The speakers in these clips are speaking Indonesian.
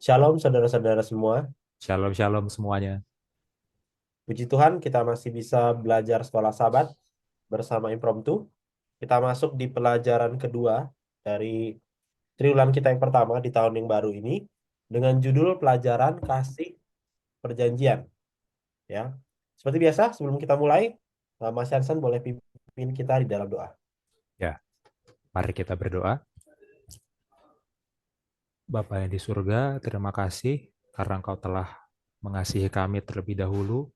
Shalom saudara-saudara semua. Shalom, shalom semuanya. Puji Tuhan kita masih bisa belajar sekolah Sabat bersama Impromptu. Kita masuk di pelajaran kedua dari triwulan kita yang pertama di tahun yang baru ini dengan judul pelajaran kasih perjanjian. Ya, seperti biasa sebelum kita mulai, Mas Hansen boleh pimpin kita di dalam doa. Ya, mari kita berdoa. Bapa yang di surga, terima kasih karena Engkau telah mengasihi kami terlebih dahulu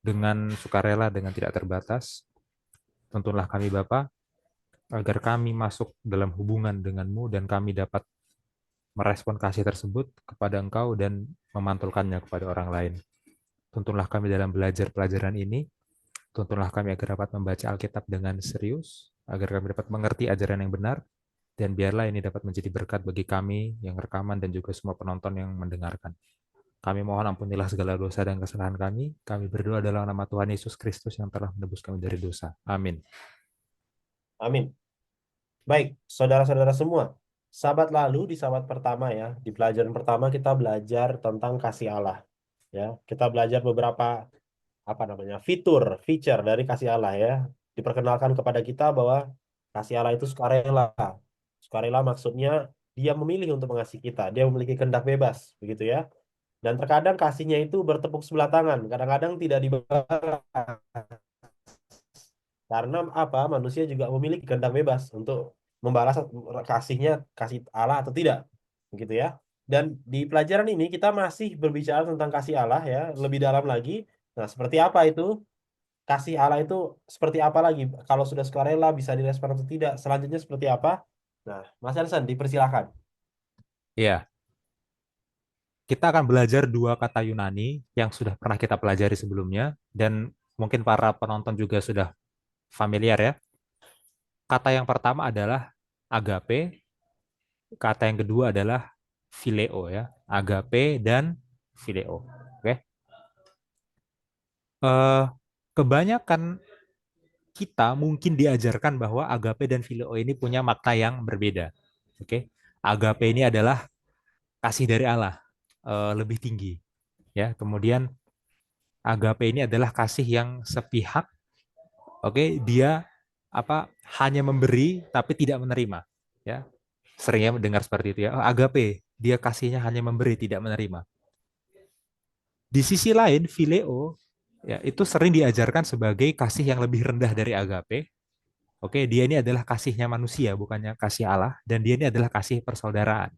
dengan sukarela, dengan tidak terbatas. Tuntunlah kami Bapa, agar kami masuk dalam hubungan denganmu dan kami dapat merespon kasih tersebut kepada Engkau dan memantulkannya kepada orang lain. Tuntunlah kami dalam belajar pelajaran ini. Tuntunlah kami agar dapat membaca Alkitab dengan serius, agar kami dapat mengerti ajaran yang benar, dan biarlah ini dapat menjadi berkat bagi kami yang rekaman dan juga semua penonton yang mendengarkan. Kami mohon ampunilah segala dosa dan kesalahan kami. Kami berdoa dalam nama Tuhan Yesus Kristus yang telah menebus kami dari dosa. Amin. Amin. Baik, saudara-saudara semua. Sabat lalu di sabat pertama ya, di pelajaran pertama kita belajar tentang kasih Allah. Ya, kita belajar beberapa apa namanya feature dari kasih Allah ya, diperkenalkan kepada kita bahwa kasih Allah itu sukarela. Sukarela maksudnya dia memilih untuk mengasihi kita, dia memiliki kehendak bebas begitu ya, dan terkadang kasihnya itu bertepuk sebelah tangan, kadang-kadang tidak dibalas karena apa, manusia juga memiliki kehendak bebas untuk membalas kasihnya, kasih Allah atau tidak begitu ya. Dan di pelajaran ini kita masih berbicara tentang kasih Allah ya, lebih dalam lagi. Nah, seperti apa itu kasih Allah itu, seperti apa lagi? Kalau sudah sukarela bisa direspon atau tidak? Selanjutnya seperti apa? Nah, Mas Hansen dipersilahkan. Ya, kita akan belajar dua kata Yunani yang sudah pernah kita pelajari sebelumnya dan mungkin para penonton juga sudah familiar ya. Kata yang pertama adalah agape, kata yang kedua adalah phileo ya. Agape dan phileo. Oke. Eh, kebanyakan kita mungkin diajarkan bahwa agape dan phileo ini punya makna yang berbeda. Oke. Agape ini adalah kasih dari Allah, lebih tinggi ya. Kemudian agape ini adalah kasih yang sepihak. Oke, dia apa hanya memberi tapi tidak menerima ya. Seringnya mendengar seperti itu ya. Oh, agape, dia kasihnya hanya memberi tidak menerima. Di sisi lain, phileo ya itu sering diajarkan sebagai kasih yang lebih rendah dari agape. Oke, dia ini adalah kasihnya manusia, bukannya kasih Allah, dan dia ini adalah kasih persaudaraan.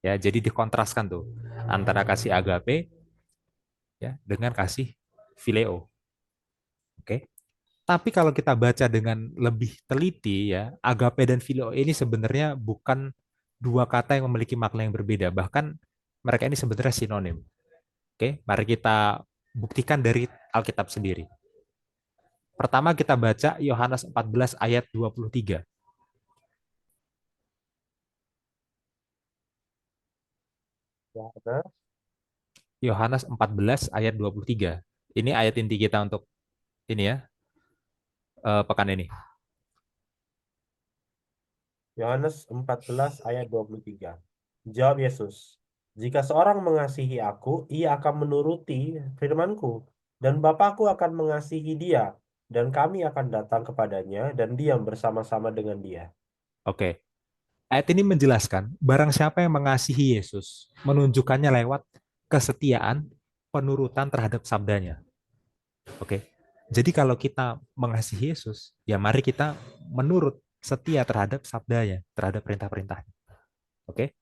Ya, jadi dikontraskan tuh antara kasih agape ya dengan kasih phileo. Oke. Tapi kalau kita baca dengan lebih teliti ya, agape dan phileo ini sebenarnya bukan dua kata yang memiliki makna yang berbeda, bahkan mereka ini sebenarnya sinonim. Oke, mari kita buktikan dari Alkitab sendiri. Pertama kita baca Yohanes 14 ayat 23. Ya, benar. Yohanes 14 ayat 23. Ini ayat inti kita untuk ini ya, pekan ini. Yohanes 14 ayat 23. Jawab Yesus, "Jika seorang mengasihi aku, ia akan menuruti firman-Ku, dan Bapakku akan mengasihi dia, dan kami akan datang kepadanya dan diam bersama-sama dengan dia." Oke. Ayat ini menjelaskan barang siapa yang mengasihi Yesus, menunjukkannya lewat kesetiaan, penurutan terhadap sabdanya. Oke. Jadi kalau kita mengasihi Yesus, ya mari kita menurut setia terhadap sabdanya, terhadap perintah-perintahnya. Oke.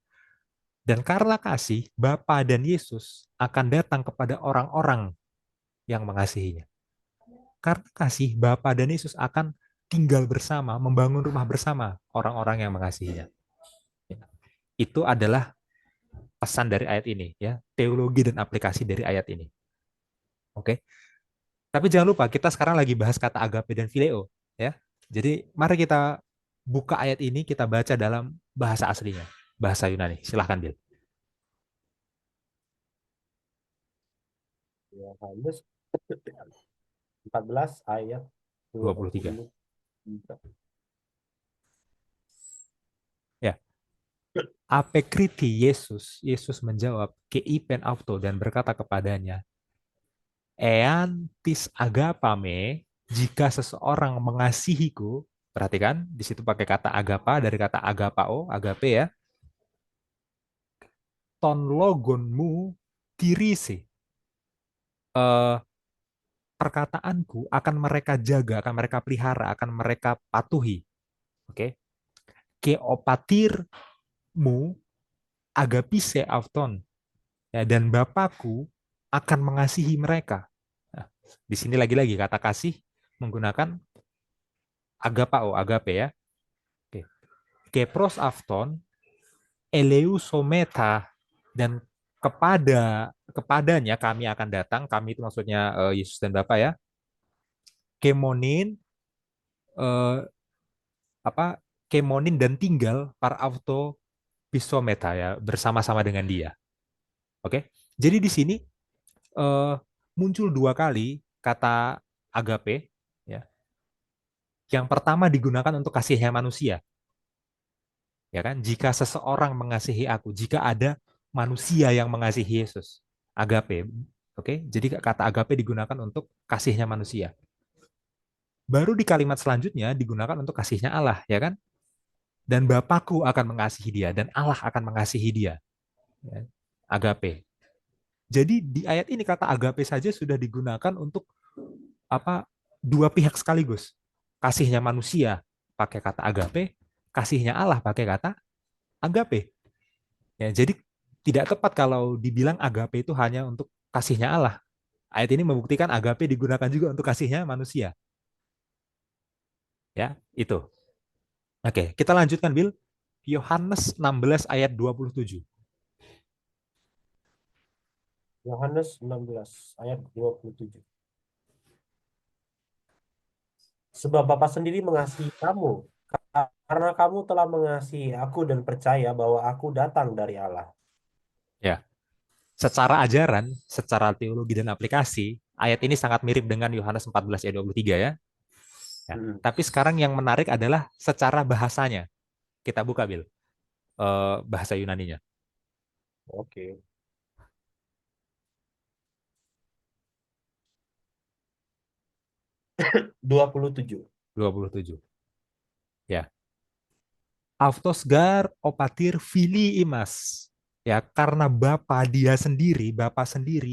Dan karena kasih, Bapa dan Yesus akan datang kepada orang-orang yang mengasihinya. Karena kasih, Bapa dan Yesus akan tinggal bersama, membangun rumah bersama orang-orang yang mengasihinya. Itu adalah pesan dari ayat ini, ya, teologi dan aplikasi dari ayat ini. Oke. Tapi jangan lupa kita sekarang lagi bahas kata agape dan phileo, ya. Jadi mari kita buka ayat ini kita baca dalam bahasa aslinya, bahasa Yunani. Silahkan, Bill. Yohanes 14 ayat 23. 23. Ya. Apekriti Yesus, Yesus menjawab, keipen auto dan berkata kepadanya, Ean tis agapame, jika seseorang mengasihiku, perhatikan di situ pakai kata agapa dari kata agapao, agape ya, ton logonmu tirisi. Eh, Perkataanku akan mereka jaga, akan mereka pelihara, akan mereka patuhi. Oke. Keopatirmu agapise afton. Ya, dan Bapakku akan mengasihi mereka. Nah, di sini lagi-lagi kata kasih menggunakan agapao, agape ya. Oke. Kepros afton eleusometa, dan kepadanya kami akan datang, kami itu maksudnya Yesus dan Bapa ya. Kemonin, eh, apa, kemonin dan tinggal para auto pisometa ya, bersama-sama dengan dia. Oke. Jadi di sini eh, muncul dua kali kata agape ya. Yang pertama digunakan untuk kasihnya manusia, ya kan? Jika seseorang mengasihi aku, jika ada manusia yang mengasihi Yesus, agape. Oke, jadi kata agape digunakan untuk kasihnya manusia. Baru di kalimat selanjutnya digunakan untuk kasihnya Allah, ya kan? Dan Bapakku akan mengasihi dia dan Allah akan mengasihi dia. Ya. Agape. Jadi di ayat ini kata agape saja sudah digunakan untuk apa? Dua pihak sekaligus. Kasihnya manusia pakai kata agape, kasihnya Allah pakai kata agape. Ya, jadi tidak tepat kalau dibilang agape itu hanya untuk kasihnya Allah. Ayat ini membuktikan agape digunakan juga untuk kasihnya manusia. Ya, itu. Oke, kita lanjutkan, Bill. Yohanes 16 ayat 27. Yohanes 16 ayat 27. Sebab Bapa sendiri mengasihi kamu, karena kamu telah mengasihi aku dan percaya bahwa aku datang dari Allah. Ya, secara ajaran, secara teologi dan aplikasi, ayat ini sangat mirip dengan Yohanes 14 ayat 23 ya. Ya. Mm-mm. Tapi sekarang yang menarik adalah secara bahasanya. Kita buka, Bill. Bahasa Yunaninya. Oke. 27. 27. Ya. Автосgar opatir fili imas. Ya, karena Bapa sendiri,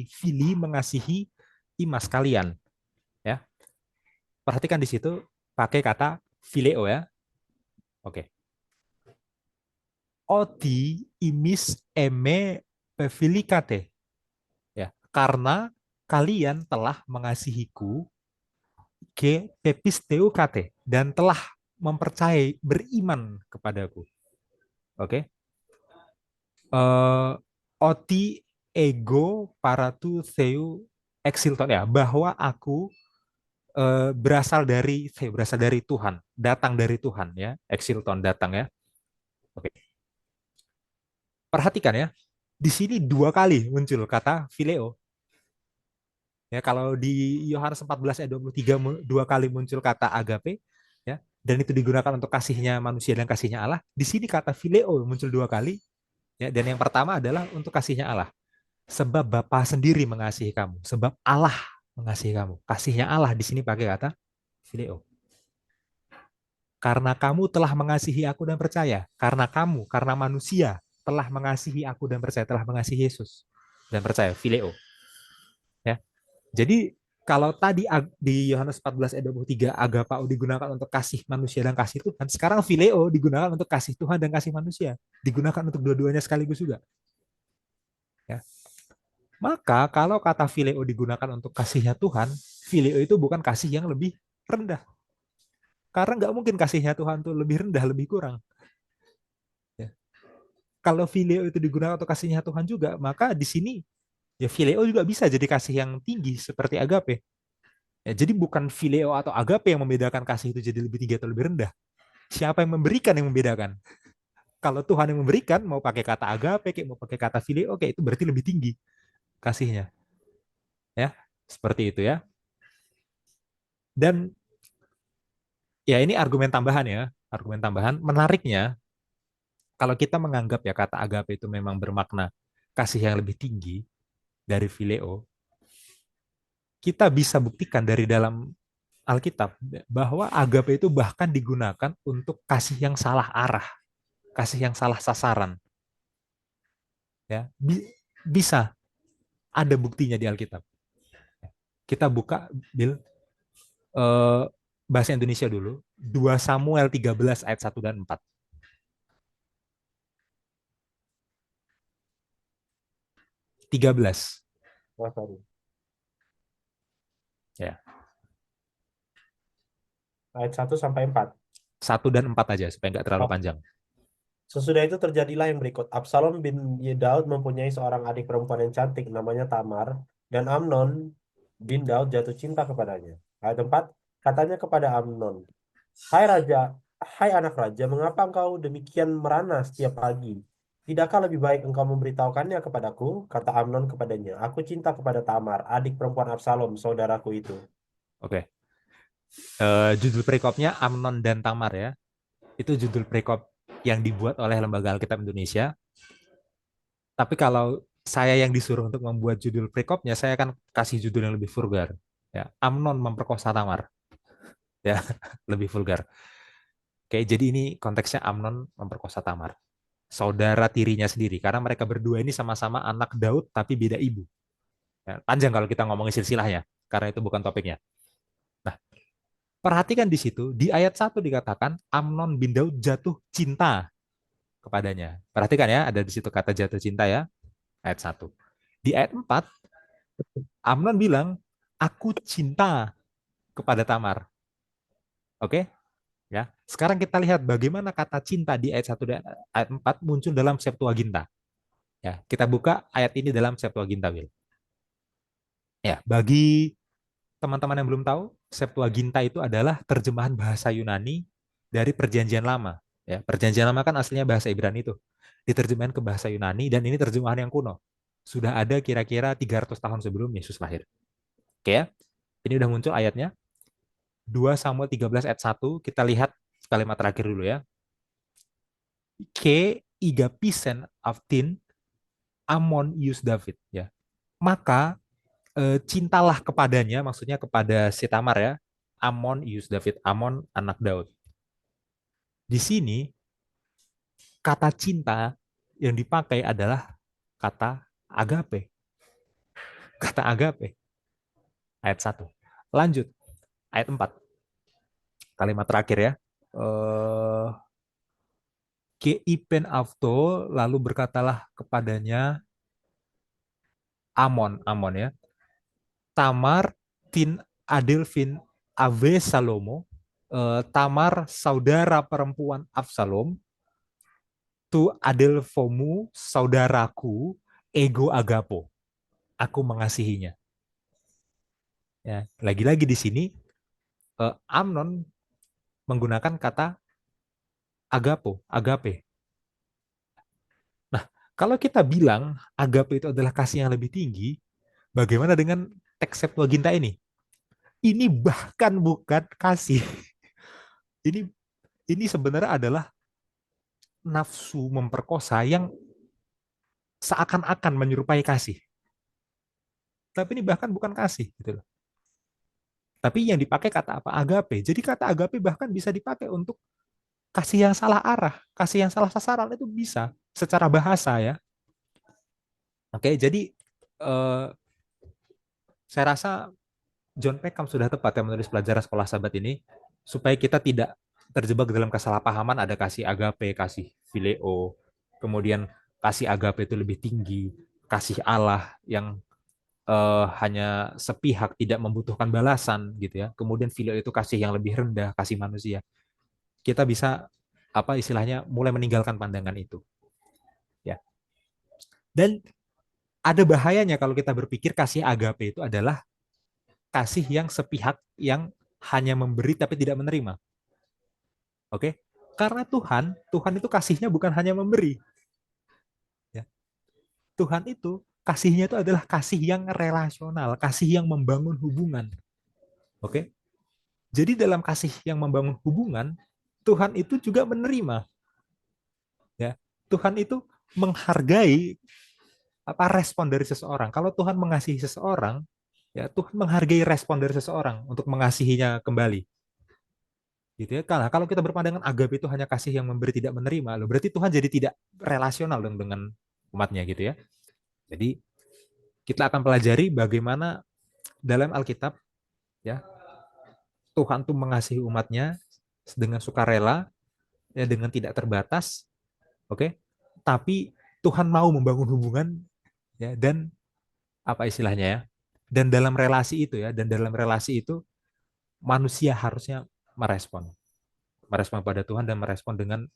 fili mengasihi imas kalian. Ya, perhatikan di situ pakai kata phileo ya. Oke. Oti imis eme pefilikate. Ya, karena kalian telah mengasihiku ke pepisteukate dan telah mempercayai beriman kepadaku. Oke. eh Oti ego paratu seu exilton ya, bahwa aku berasal dari Tuhan, datang dari Tuhan ya, exilton datang ya. Oke. Perhatikan ya, di sini dua kali muncul kata phileo. Ya, kalau di Yohanes 14 ayat 23 dua kali muncul kata agape ya, dan itu digunakan untuk kasihnya manusia dan kasihnya Allah. Di sini kata phileo muncul dua kali ya, dan yang pertama adalah untuk kasihnya Allah. Sebab Bapa sendiri mengasihi kamu, sebab Allah mengasihi kamu. Kasihnya Allah di sini pakai kata phileo. Karena kamu telah mengasihi aku dan percaya. Karena manusia telah mengasihi aku dan percaya, telah mengasihi Yesus dan percaya, phileo. Ya. Jadi kalau tadi di Yohanes 14 ayat 23 agapao digunakan untuk kasih manusia dan kasih Tuhan, sekarang phileo digunakan untuk kasih Tuhan dan kasih manusia. Digunakan untuk dua-duanya sekaligus juga. Ya. Maka kalau kata phileo digunakan untuk kasihnya Tuhan, phileo itu bukan kasih yang lebih rendah. Karena nggak mungkin kasihnya Tuhan tuh lebih rendah, lebih kurang. Ya. Kalau phileo itu digunakan untuk kasihnya Tuhan juga, maka di sini ya phileo juga bisa jadi kasih yang tinggi seperti agape. Ya, jadi bukan phileo atau agape yang membedakan kasih itu jadi lebih tinggi atau lebih rendah. Siapa yang memberikan yang membedakan. Kalau Tuhan yang memberikan, mau pakai kata agape, kayak mau pakai kata phileo, kayak itu berarti lebih tinggi kasihnya. Ya, seperti itu ya. Dan ya ini argumen tambahan ya, argumen tambahan. Menariknya, kalau kita menganggap ya kata agape itu memang bermakna kasih yang lebih tinggi dari phileo, kita bisa buktikan dari dalam Alkitab bahwa agape itu bahkan digunakan untuk kasih yang salah arah, kasih yang salah sasaran. Ya, bisa ada buktinya di Alkitab. Kita buka Bill eh, bahasa Indonesia dulu, 2 Samuel 13 ayat 1 dan 4. 13. Oh, sorry. Ya, Ayat 1 sampai 4. 1 dan 4 aja supaya nggak terlalu Oh, panjang. sesudah itu terjadilah yang berikut. Absalom bin Daud mempunyai seorang adik perempuan yang cantik namanya Tamar, dan Amnon bin Daud jatuh cinta kepadanya. Ayat 4, katanya kepada Amnon, "Hai raja, hai anak raja, mengapa engkau demikian merana setiap pagi? Tidakkah lebih baik engkau memberitahukannya kepadaku?" Kata Amnon kepadanya, "Aku cinta kepada Tamar, adik perempuan Absalom, saudaraku itu." Oke. Judul perikopnya Amnon dan Tamar ya. Itu judul perikop yang dibuat oleh Lembaga Alkitab Indonesia. Tapi kalau saya yang disuruh untuk membuat judul perikopnya, saya akan kasih judul yang lebih vulgar. Ya, Amnon memperkosa Tamar. Ya, lebih vulgar. Oke, jadi ini konteksnya Amnon memperkosa Tamar. Saudara tirinya sendiri. Karena mereka berdua ini sama-sama anak Daud tapi beda ibu. Ya, panjang kalau kita ngomongin silsilahnya. Karena itu bukan topiknya. Nah, perhatikan di situ. Di ayat 1 dikatakan Amnon bin Daud jatuh cinta kepadanya. Perhatikan ya, ada di situ kata jatuh cinta ya. Ayat 1. Di ayat 4, Amnon bilang, aku cinta kepada Tamar. Oke? Ya. Sekarang kita lihat bagaimana kata cinta di ayat 1 dan ayat 4 muncul dalam Septuaginta. Ya, kita buka ayat ini dalam Septuaginta, Will. Ya, bagi teman-teman yang belum tahu, Septuaginta itu adalah terjemahan bahasa Yunani dari Perjanjian Lama. Ya, Perjanjian Lama kan aslinya bahasa Ibrani itu. Diterjemahkan ke bahasa Yunani dan ini terjemahan yang kuno. Sudah ada kira-kira 300 tahun sebelum Yesus lahir. Oke ya. Ini udah muncul ayatnya. 2 Samuel 13 ayat 1. Kita lihat kalimat terakhir dulu ya. Ke igapisen aftin Amon yus David ya. Maka cintalah kepadanya, maksudnya kepada si Tamar ya. Amon yus David, Amon anak Daud. Di sini kata cinta yang dipakai adalah kata agape. Kata agape. Ayat 1. Lanjut. Ayat 4. Kalimat terakhir ya. Keipen Avto lalu berkatalah kepadanya Amon ya. Tamar tin Adelfin Ave Salomo. Tamar saudara perempuan Absalom. Tu Adelfomu saudaraku ego agapo. Aku mengasihinya. Ya, lagi-lagi di sini Amnon menggunakan kata agape. Nah, kalau kita bilang agape itu adalah kasih yang lebih tinggi, bagaimana dengan teks Septuaginta ini? Ini bahkan bukan kasih. Ini ini sebenarnya adalah nafsu memperkosa yang seakan-akan menyerupai kasih. Tapi ini bahkan bukan kasih gitu loh. Tapi yang dipakai kata apa? Agape. Jadi kata agape bahkan bisa dipakai untuk kasih yang salah arah, kasih yang salah sasaran itu bisa secara bahasa ya. Oke, jadi eh, saya rasa John Peckham sudah tepat yang menulis pelajaran sekolah sahabat ini supaya kita tidak terjebak dalam kesalahpahaman ada kasih agape, kasih phileo, kemudian kasih agape itu lebih tinggi, kasih Allah yang hanya sepihak tidak membutuhkan balasan gitu ya. Kemudian phileo itu kasih yang lebih rendah, kasih manusia. Kita bisa apa istilahnya mulai meninggalkan pandangan itu ya. Dan ada bahayanya kalau kita berpikir kasih agape itu adalah kasih yang sepihak yang hanya memberi tapi tidak menerima. Oke? Karena Tuhan itu kasihnya bukan hanya memberi. Ya. Tuhan itu kasihnya itu adalah kasih yang relasional, kasih yang membangun hubungan. Oke? Jadi dalam kasih yang membangun hubungan, Tuhan itu juga menerima. Ya. Tuhan itu menghargai apa respon dari seseorang. Kalau Tuhan mengasihi seseorang, ya Tuhan menghargai respon dari seseorang untuk mengasihinya kembali. Gitu ya. Kalau kita berpandangan agape itu hanya kasih yang memberi tidak menerima, loh berarti Tuhan jadi tidak relasional dong dengan umatnya gitu ya. Jadi kita akan pelajari bagaimana dalam Alkitab ya Tuhan tuh mengasihi umatnya dengan sukarela ya dengan tidak terbatas, oke? Tapi Tuhan mau membangun hubungan ya dan apa istilahnya ya? Dan dalam relasi itu ya, dan dalam relasi itu manusia harusnya merespon, merespon pada Tuhan dan merespon dengan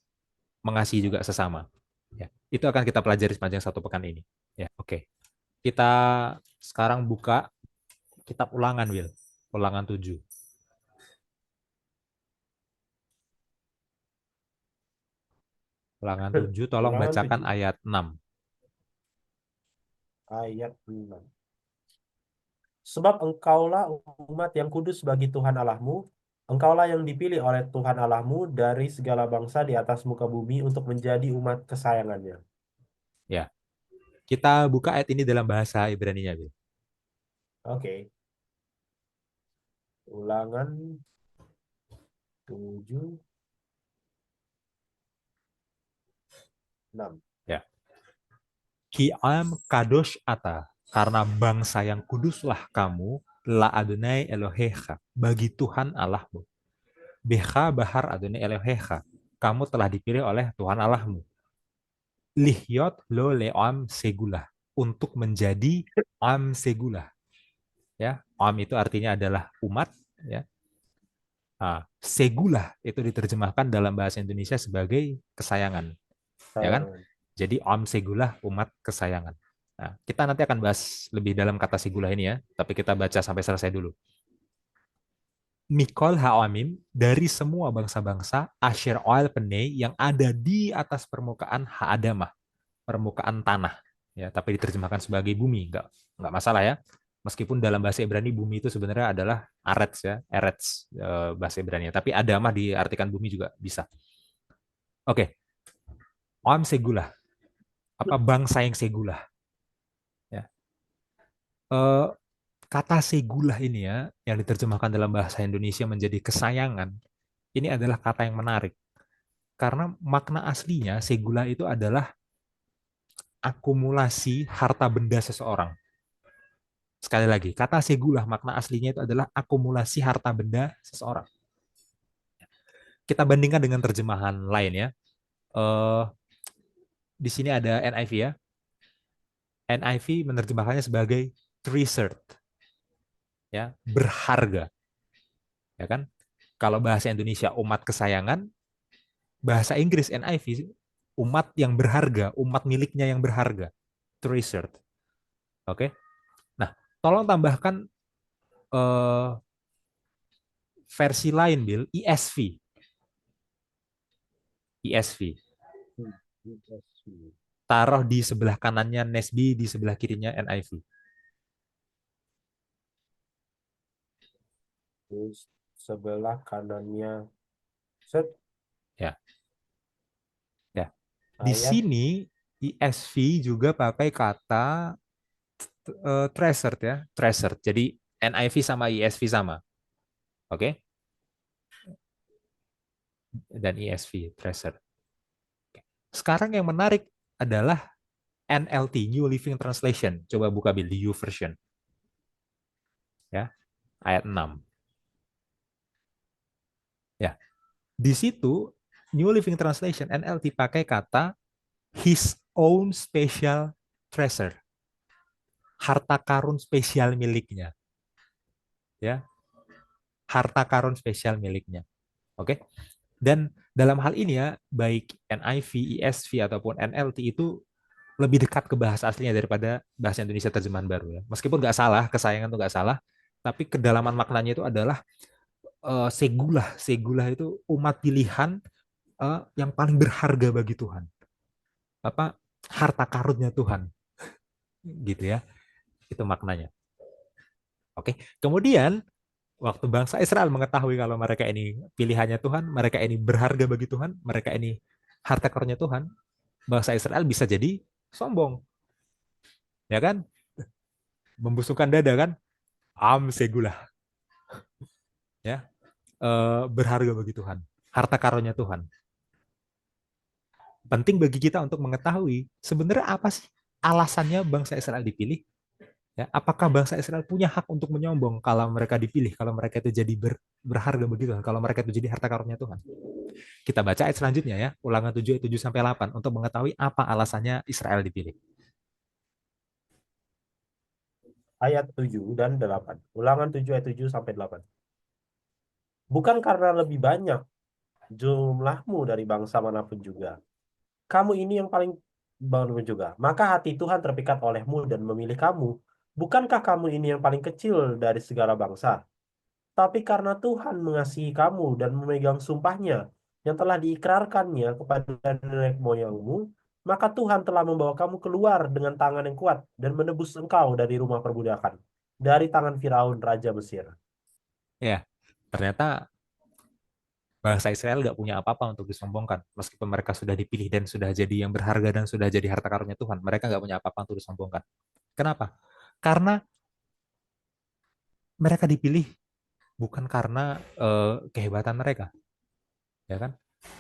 mengasihi juga sesama. Ya, itu akan kita pelajari sepanjang satu pekan ini. Ya, oke. Kita sekarang buka kitab Ulangan, Will. Ulangan 7. Ulangan 7, tolong Ulangan bacakan 7 ayat 6. ayat 6. Sebab engkaulah umat yang kudus bagi Tuhan Allahmu. Engkaulah yang dipilih oleh Tuhan Allahmu dari segala bangsa di atas muka bumi untuk menjadi umat kesayangannya. Ya, kita buka ayat ini dalam bahasa Ibrani-nya, Will. Oke. Ulangan 7, 6. Ya. Ki'am kadosh ata, karena bangsa yang kuduslah kamu, la Adonai Elohecha, bagi Tuhan Allahmu. Beha bahar Adonai Elohecha, kamu telah dipilih oleh Tuhan Allahmu. Lihyot lo le'am segulah, untuk menjadi am segulah. Ya, am itu artinya adalah umat. Ya, segulah itu diterjemahkan dalam bahasa Indonesia sebagai kesayangan. Ya kan? Sayangan. Jadi Om Segulah umat kesayangan. Nah, kita nanti akan bahas lebih dalam kata Segulah ini ya, tapi kita baca sampai selesai dulu. Mikol Ha'amim, dari semua bangsa-bangsa, Asher Oil Penei, yang ada di atas permukaan Ha'adamah, permukaan tanah. Ya, tapi diterjemahkan sebagai bumi, nggak masalah ya. Meskipun dalam bahasa Ibrani bumi itu sebenarnya adalah Arets ya, Eretz bahasa Ibrani. Tapi Adamah diartikan bumi juga bisa. Oke, Om Segulah, apa bangsa yang Segulah. Ya. Eh, Kata segulah ini ya, yang diterjemahkan dalam bahasa Indonesia menjadi kesayangan, ini adalah kata yang menarik. Karena makna aslinya segulah itu adalah akumulasi harta benda seseorang. Sekali lagi, kata segulah makna aslinya itu adalah akumulasi harta benda seseorang. Kita bandingkan dengan terjemahan lain ya. Eh, di sini ada NIV ya. NIV menerjemahkannya sebagai treasured, ya, berharga, ya kan? Kalau bahasa Indonesia umat kesayangan, bahasa Inggris NIV umat yang berharga, umat miliknya yang berharga, treasured. Oke. Nah, tolong tambahkan eh, versi lain, Bill, ESV. ESV. Taruh di sebelah kanannya Nesby, di sebelah kirinya NIV. Terus sebelah kanannya set Ya, ya. Di ayat. sini ESV juga pakai kata treasured ya, treasured. Jadi NIV sama ESV sama. Oke? Dan ESV treasured. Sekarang yang menarik adalah NLT, New Living Translation. Coba buka Bill di YouVersion. Ya, ayat 6. Ya, di situ New Living Translation NLT pakai kata his own special treasure. Harta karun spesial miliknya. Ya, harta karun spesial miliknya. Oke. Dan dalam hal ini ya, baik NIV, ESV ataupun NLT itu lebih dekat ke bahasa aslinya daripada bahasa Indonesia terjemahan baru ya. Meskipun nggak salah, kesayangan itu nggak salah, tapi kedalaman maknanya itu adalah segulah. Segulah itu umat pilihan yang paling berharga bagi Tuhan. Apa harta karunnya Tuhan, gitu ya. Itu maknanya. Oke. Kemudian waktu bangsa Israel mengetahui kalau mereka ini pilihannya Tuhan, mereka ini berharga bagi Tuhan, mereka ini harta karunnya Tuhan, bangsa Israel bisa jadi sombong, ya kan? Membusungkan dada kan? Am segulah, ya. Berharga bagi Tuhan, harta karunia Tuhan. Penting bagi kita untuk mengetahui sebenarnya apa sih alasannya bangsa Israel dipilih. Ya, apakah bangsa Israel punya hak untuk menyombong kalau mereka dipilih, kalau mereka itu jadi berharga bagi Tuhan, kalau mereka itu jadi harta karunia Tuhan? Kita baca ayat selanjutnya ya, Ulangan 7 ayat 7 sampai 8 untuk mengetahui apa alasannya Israel dipilih. Ayat 7 dan 8. Ulangan 7 ayat 7 sampai 8. Bukan karena lebih banyak jumlahmu dari bangsa manapun juga. Kamu ini yang paling bangun juga. Maka hati Tuhan terpikat olehmu dan memilih kamu. Bukankah kamu ini yang paling kecil dari segala bangsa? Tapi karena Tuhan mengasihi kamu dan memegang sumpahnya yang telah diikrarkannya kepada nenek moyangmu, maka Tuhan telah membawa kamu keluar dengan tangan yang kuat dan menebus engkau dari rumah perbudakan, dari tangan Firaun, Raja Mesir. Ya, ternyata bangsa Israel nggak punya apa-apa untuk disombongkan. Meskipun mereka sudah dipilih dan sudah jadi yang berharga dan sudah jadi harta karunia Tuhan, mereka nggak punya apa-apa untuk disombongkan. Kenapa? Karena mereka dipilih bukan karena kehebatan mereka, ya kan?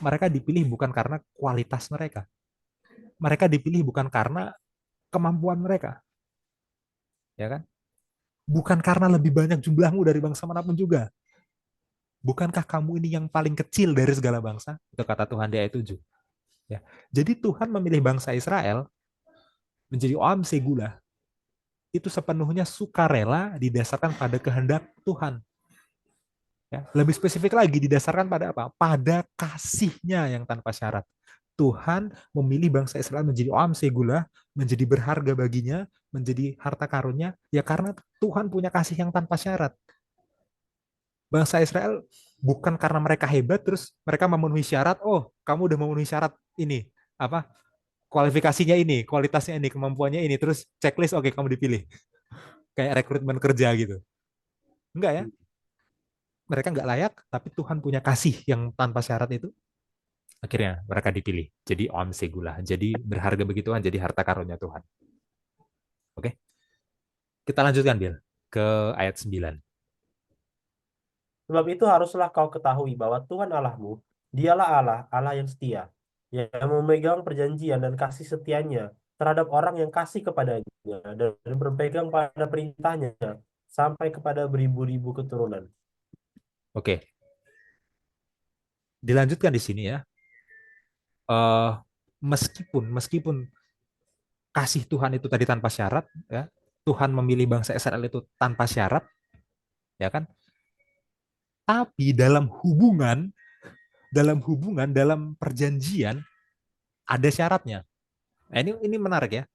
Mereka dipilih bukan karena kualitas mereka. Mereka dipilih bukan karena kemampuan mereka, ya kan? Bukan karena lebih banyak jumlahmu dari bangsa manapun juga. Bukankah kamu ini yang paling kecil dari segala bangsa? Itu kata Tuhan di ayat 7. Ya. Jadi Tuhan memilih bangsa Israel menjadi Oam Segula itu sepenuhnya sukarela didasarkan pada kehendak Tuhan. Ya. Lebih spesifik lagi didasarkan pada apa? Pada kasihnya yang tanpa syarat. Tuhan memilih bangsa Israel menjadi Oam Segula, menjadi berharga baginya, menjadi harta karunnya, ya karena Tuhan punya kasih yang tanpa syarat. Bangsa Israel bukan karena mereka hebat terus mereka memenuhi syarat, oh kamu udah memenuhi syarat ini, apa kualifikasinya ini, kualitasnya ini, kemampuannya ini, terus checklist oke kamu dipilih. Kayak rekrutmen kerja gitu. Enggak ya, mereka nggak layak, tapi Tuhan punya kasih yang tanpa syarat itu. Akhirnya mereka dipilih. Jadi om segulah, jadi berharga bagi Tuhan, jadi harta karunia Tuhan. Oke, kita lanjutkan Bill ke ayat 9. Sebab itu haruslah kau ketahui bahwa Tuhan Allahmu, dialah Allah, Allah yang setia, yang memegang perjanjian dan kasih setianya terhadap orang yang kasih kepadanya dan berpegang pada perintahnya sampai kepada beribu-ribu keturunan. Oke, dilanjutkan di sini ya. Eh meskipun meskipun kasih Tuhan itu tadi tanpa syarat, ya, Tuhan memilih bangsa Israel itu tanpa syarat, ya kan? Tapi dalam perjanjian ada syaratnya. Nah, ini menarik ya.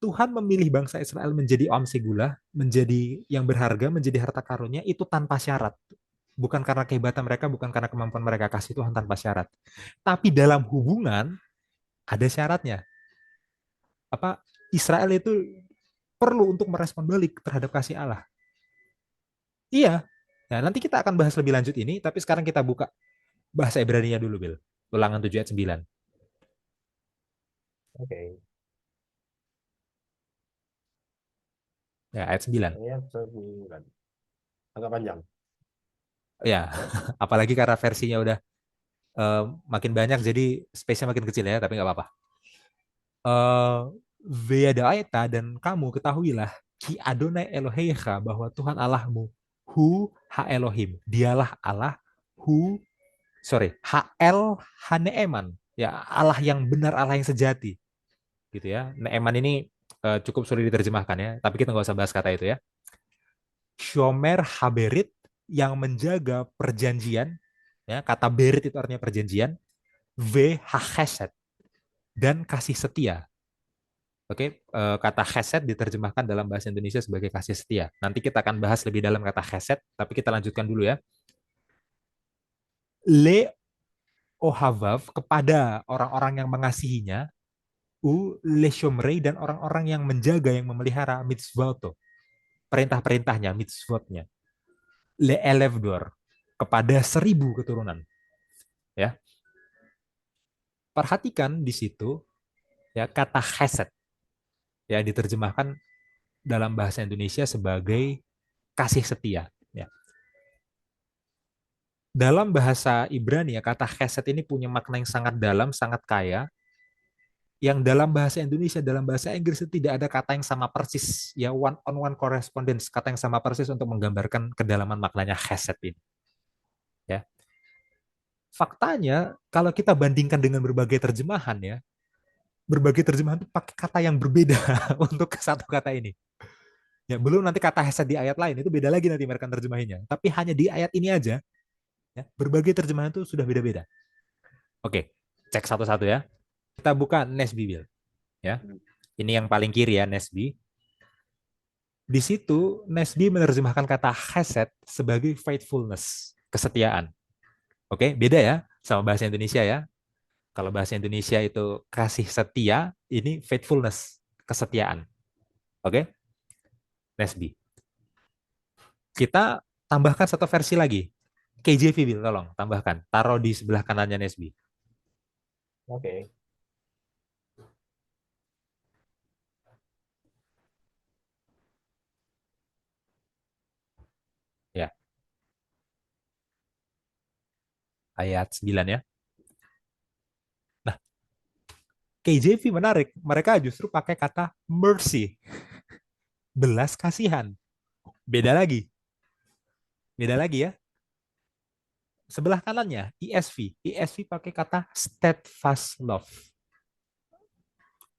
Tuhan memilih bangsa Israel menjadi Om Segula, menjadi yang berharga, menjadi harta karunia itu tanpa syarat. Bukan karena kehebatan mereka, bukan karena kemampuan mereka, kasih Tuhan tanpa syarat. Tapi dalam hubungan ada syaratnya. Apa Israel itu perlu untuk merespon balik terhadap kasih Allah. Iya. Nah, nanti kita akan bahas lebih lanjut ini, tapi sekarang kita buka bahasa Ibrani-nya dulu, Bill. Ulangan 7 ayat 9. Oke. Ya, ayat 9. Ayat 9. Agak panjang. Ya, apalagi karena versinya udah eh, makin banyak, jadi space-nya makin kecil ya, tapi nggak apa-apa. eh Ve'yada'aita dan kamu ketahuilah Ki Adonai Eloheicha bahwa Tuhan Allahmu Hu Ha Elohim. Dialah Allah Hu Ha El Haneeman. Ya, Allah yang benar, Allah yang sejati. Gitu ya. Neeman ini cukup sulit diterjemahkan ya, tapi kita nggak usah bahas kata itu ya. Shomer Haberit yang menjaga perjanjian, ya, kata berit itu artinya perjanjian, V Hachesed dan kasih setia. Oke, kata chesed diterjemahkan dalam bahasa Indonesia sebagai kasih setia. Nanti kita akan bahas lebih dalam kata chesed, tapi kita lanjutkan dulu ya. Le ohavav kepada orang-orang yang mengasihinya, u le shomrei dan orang-orang yang menjaga, yang memelihara mitzvot, perintah-perintahnya, mitzvotnya. Le elevdor kepada 1.000 keturunan. Ya, Perhatikan di situ ya kata chesed ya diterjemahkan dalam bahasa Indonesia sebagai kasih setia. Ya. Dalam bahasa Ibrani ya kata chesed ini punya makna yang sangat dalam, sangat kaya. Yang dalam bahasa Indonesia, dalam bahasa Inggris itu tidak ada kata yang sama persis, ya one on one correspondence, kata yang sama persis untuk menggambarkan kedalaman maknanya chesed ini. Ya. Faktanya, kalau kita bandingkan dengan berbagai terjemahan ya, berbagai terjemahan itu pakai kata yang berbeda untuk satu kata ini. Ya, belum nanti kata hesed di ayat lain itu beda lagi nanti mereka terjemahinnya. Tapi hanya di ayat ini aja, ya, berbagai terjemahan itu sudah beda-beda. Oke, cek satu-satu ya. Kita buka Nesby Bill, ya. Ini yang paling kiri ya Nesby. Di situ Nesby menerjemahkan kata hesed sebagai faithfulness, kesetiaan. Oke, beda ya sama bahasa Indonesia ya. Kalau bahasa Indonesia itu kasih setia, ini faithfulness, kesetiaan. Oke, Nesby. Kita tambahkan satu versi lagi. KJV, Bill, tolong tambahkan. Taruh di sebelah kanannya Nesby. Oke. Ya, ayat 9 ya. Nah, KJV menarik. Mereka justru pakai kata mercy, belas kasihan. Beda lagi. Beda lagi ya. Sebelah kanannya, ESV. ESV pakai kata steadfast love.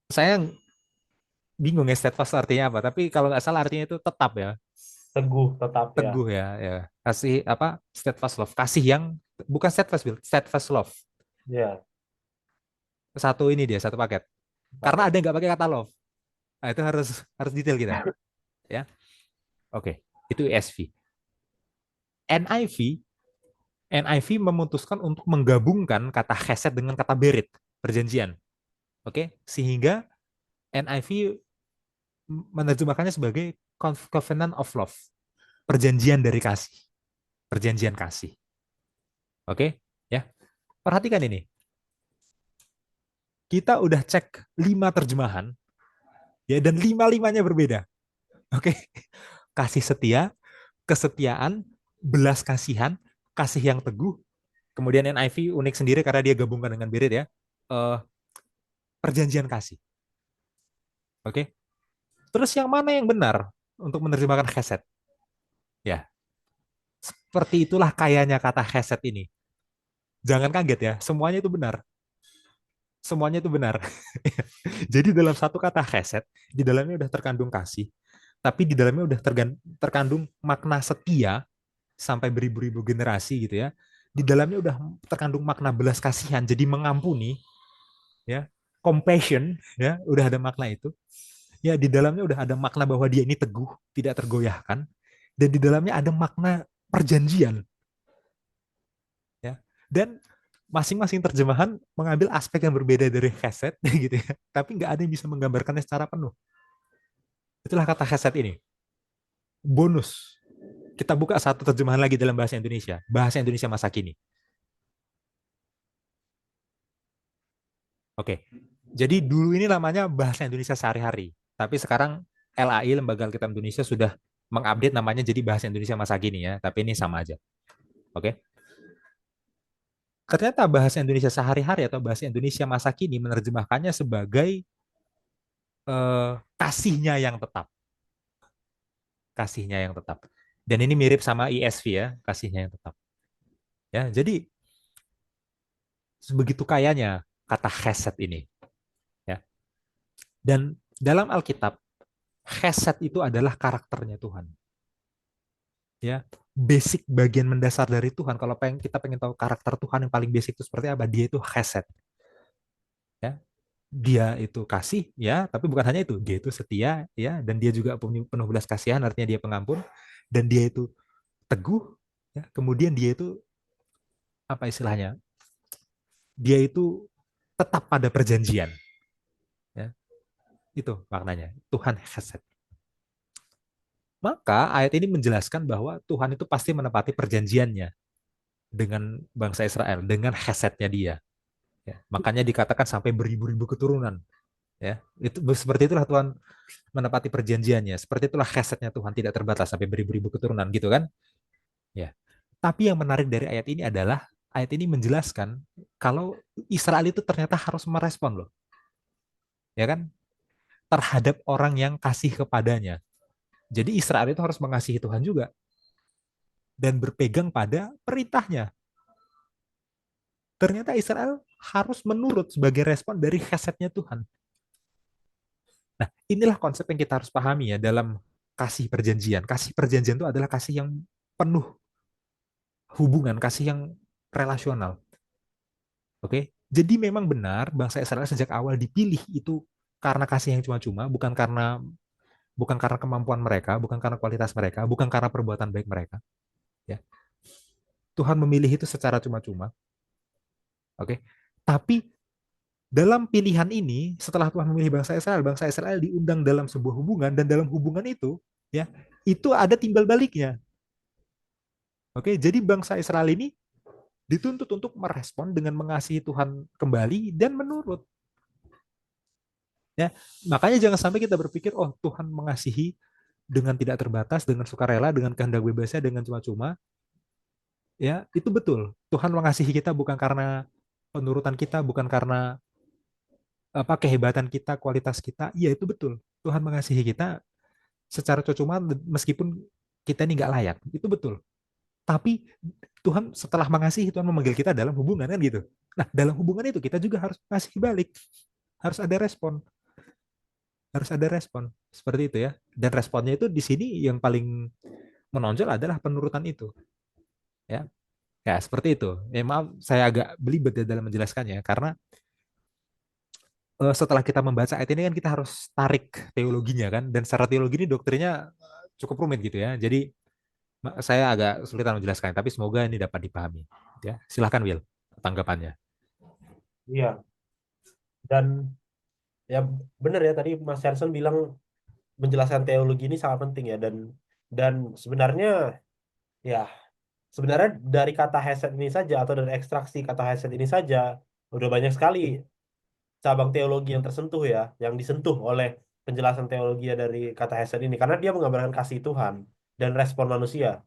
Saya bingung ya steadfast artinya apa, tapi kalau nggak salah artinya itu tetap ya, Teguh tetap ya. teguh ya, ya. Kasih apa? Steadfast love, kasih yang bukan steadfast, Bill, steadfast love. Ya, Satu ini dia, satu paket. Karena paket. ada yang nggak pakai kata love. Nah, itu harus harus detail kita, ya. Oke, itu ESV. NIV, NIV memutuskan untuk menggabungkan kata chesed dengan kata berit, perjanjian. Oke, sehingga NIV menerjemahkannya sebagai covenant of love, perjanjian dari kasih, perjanjian kasih. Oke, ya. Perhatikan ini. Kita udah cek 5 terjemahan, ya, dan lima-limanya berbeda. Oke, kasih setia, kesetiaan, belas kasihan, kasih yang teguh. Kemudian NIV unik sendiri karena dia gabungkan dengan Berit ya. Uh, perjanjian kasih. Oke. Terus yang mana yang benar untuk menerjemahkan chesed? Ya, seperti itulah kayanya kata chesed ini. Jangan kaget ya, semuanya itu benar. Semuanya itu benar. Jadi dalam satu kata chesed, di dalamnya udah terkandung kasih, tapi di dalamnya udah terkandung makna setia sampai beribu-ribu generasi gitu ya. Di dalamnya udah terkandung makna belas kasihan, jadi mengampuni, ya, compassion, ya, udah ada makna itu. Ya, di dalamnya udah ada makna bahwa dia ini teguh, tidak tergoyahkan, dan di dalamnya ada makna perjanjian, ya. Dan masing-masing terjemahan mengambil aspek yang berbeda dari chesed, gitu ya. Tapi nggak ada yang bisa menggambarkannya secara penuh. Itulah kata chesed ini. Bonus, kita buka satu terjemahan lagi dalam bahasa Indonesia masa kini. Oke, jadi dulu ini namanya bahasa Indonesia sehari-hari, tapi sekarang LAI, Lembaga Alkitab Indonesia, sudah mengupdate namanya jadi bahasa Indonesia masa kini ya, tapi ini sama aja. Oke, ternyata bahasa Indonesia sehari-hari atau bahasa Indonesia masa kini menerjemahkannya sebagai kasihnya yang tetap, kasihnya yang tetap. Dan ini mirip sama ESV ya, kasihnya yang tetap. Ya, jadi sebegitu kayanya kata chesed ini. Ya, dan dalam Alkitab chesed itu adalah karakternya Tuhan. Ya, basic bagian mendasar dari Tuhan. Kalau kita pengen tahu karakter Tuhan yang paling basic itu seperti apa, dia itu chesed. Ya, dia itu kasih, ya, tapi bukan hanya itu, dia itu setia, ya, dan dia juga penuh belas kasihan, artinya dia pengampun, dan dia itu teguh, ya, kemudian dia itu apa istilahnya, dia itu tetap pada perjanjian, ya, itu maknanya Tuhan chesed. Maka ayat ini menjelaskan bahwa Tuhan itu pasti menepati perjanjiannya dengan bangsa Israel, dengan hesetnya dia. Ya, makanya dikatakan sampai beribu-ribu keturunan. Ya, itu seperti itulah Tuhan menepati perjanjiannya. Seperti itulah kesetnya Tuhan tidak terbatas sampai beribu-ribu keturunan gitu kan? Ya. Tapi yang menarik dari ayat ini adalah ayat ini menjelaskan kalau Israel itu ternyata harus merespon loh, ya kan? Terhadap orang yang kasih kepadanya. Jadi Israel itu harus mengasihi Tuhan juga dan berpegang pada perintahnya. Ternyata Israel harus menurut sebagai respon dari kesetnya Tuhan. Nah, inilah konsep yang kita harus pahami ya dalam kasih perjanjian. Kasih perjanjian itu adalah kasih yang penuh hubungan, kasih yang relasional. Oke, jadi memang benar bangsa Israel sejak awal dipilih itu karena kasih yang cuma-cuma, bukan karena kemampuan mereka, bukan karena kualitas mereka, bukan karena perbuatan baik mereka. Ya, Tuhan memilih itu secara cuma-cuma. Oke, tapi dalam pilihan ini, setelah Tuhan memilih bangsa Israel diundang dalam sebuah hubungan dan dalam hubungan itu, ya, itu ada timbal baliknya. Oke, jadi bangsa Israel ini dituntut untuk merespon dengan mengasihi Tuhan kembali dan menurut. Ya, makanya jangan sampai kita berpikir, oh Tuhan mengasihi dengan tidak terbatas, dengan sukarela, dengan kehendak bebasnya, dengan cuma-cuma. Ya, itu betul. Tuhan mengasihi kita bukan karena penurutan kita, bukan karena apa kehebatan kita, kualitas kita. Iya, itu betul. Tuhan mengasihi kita secara cuma meskipun kita ini nggak layak. Itu betul. Tapi Tuhan setelah mengasihi, Tuhan memanggil kita dalam hubungan kan gitu. Nah, dalam hubungan itu kita juga harus mengasihi balik. Harus ada respon. Harus ada respon. Seperti itu ya. Dan responnya itu di sini yang paling menonjol adalah penurutan itu. Ya, ya seperti itu. Ya, maaf, saya agak belibet ya dalam menjelaskannya. Karena setelah kita membaca ayat ini kan kita harus tarik teologinya kan. Dan secara teologi ini doktrinnya cukup rumit gitu ya. Jadi saya agak kesulitan menjelaskan. Tapi semoga ini dapat dipahami. Ya, silahkan Will, tanggapannya. Iya, dan ya benar ya tadi Mas Harrison bilang menjelaskan teologi ini sangat penting ya, dan sebenarnya ya sebenarnya dari kata Hesed ini saja atau dari ekstraksi kata Hesed ini saja udah banyak sekali cabang teologi yang tersentuh ya, yang disentuh oleh penjelasan teologi dari kata Hesed ini karena dia menggambarkan kasih Tuhan dan respon manusia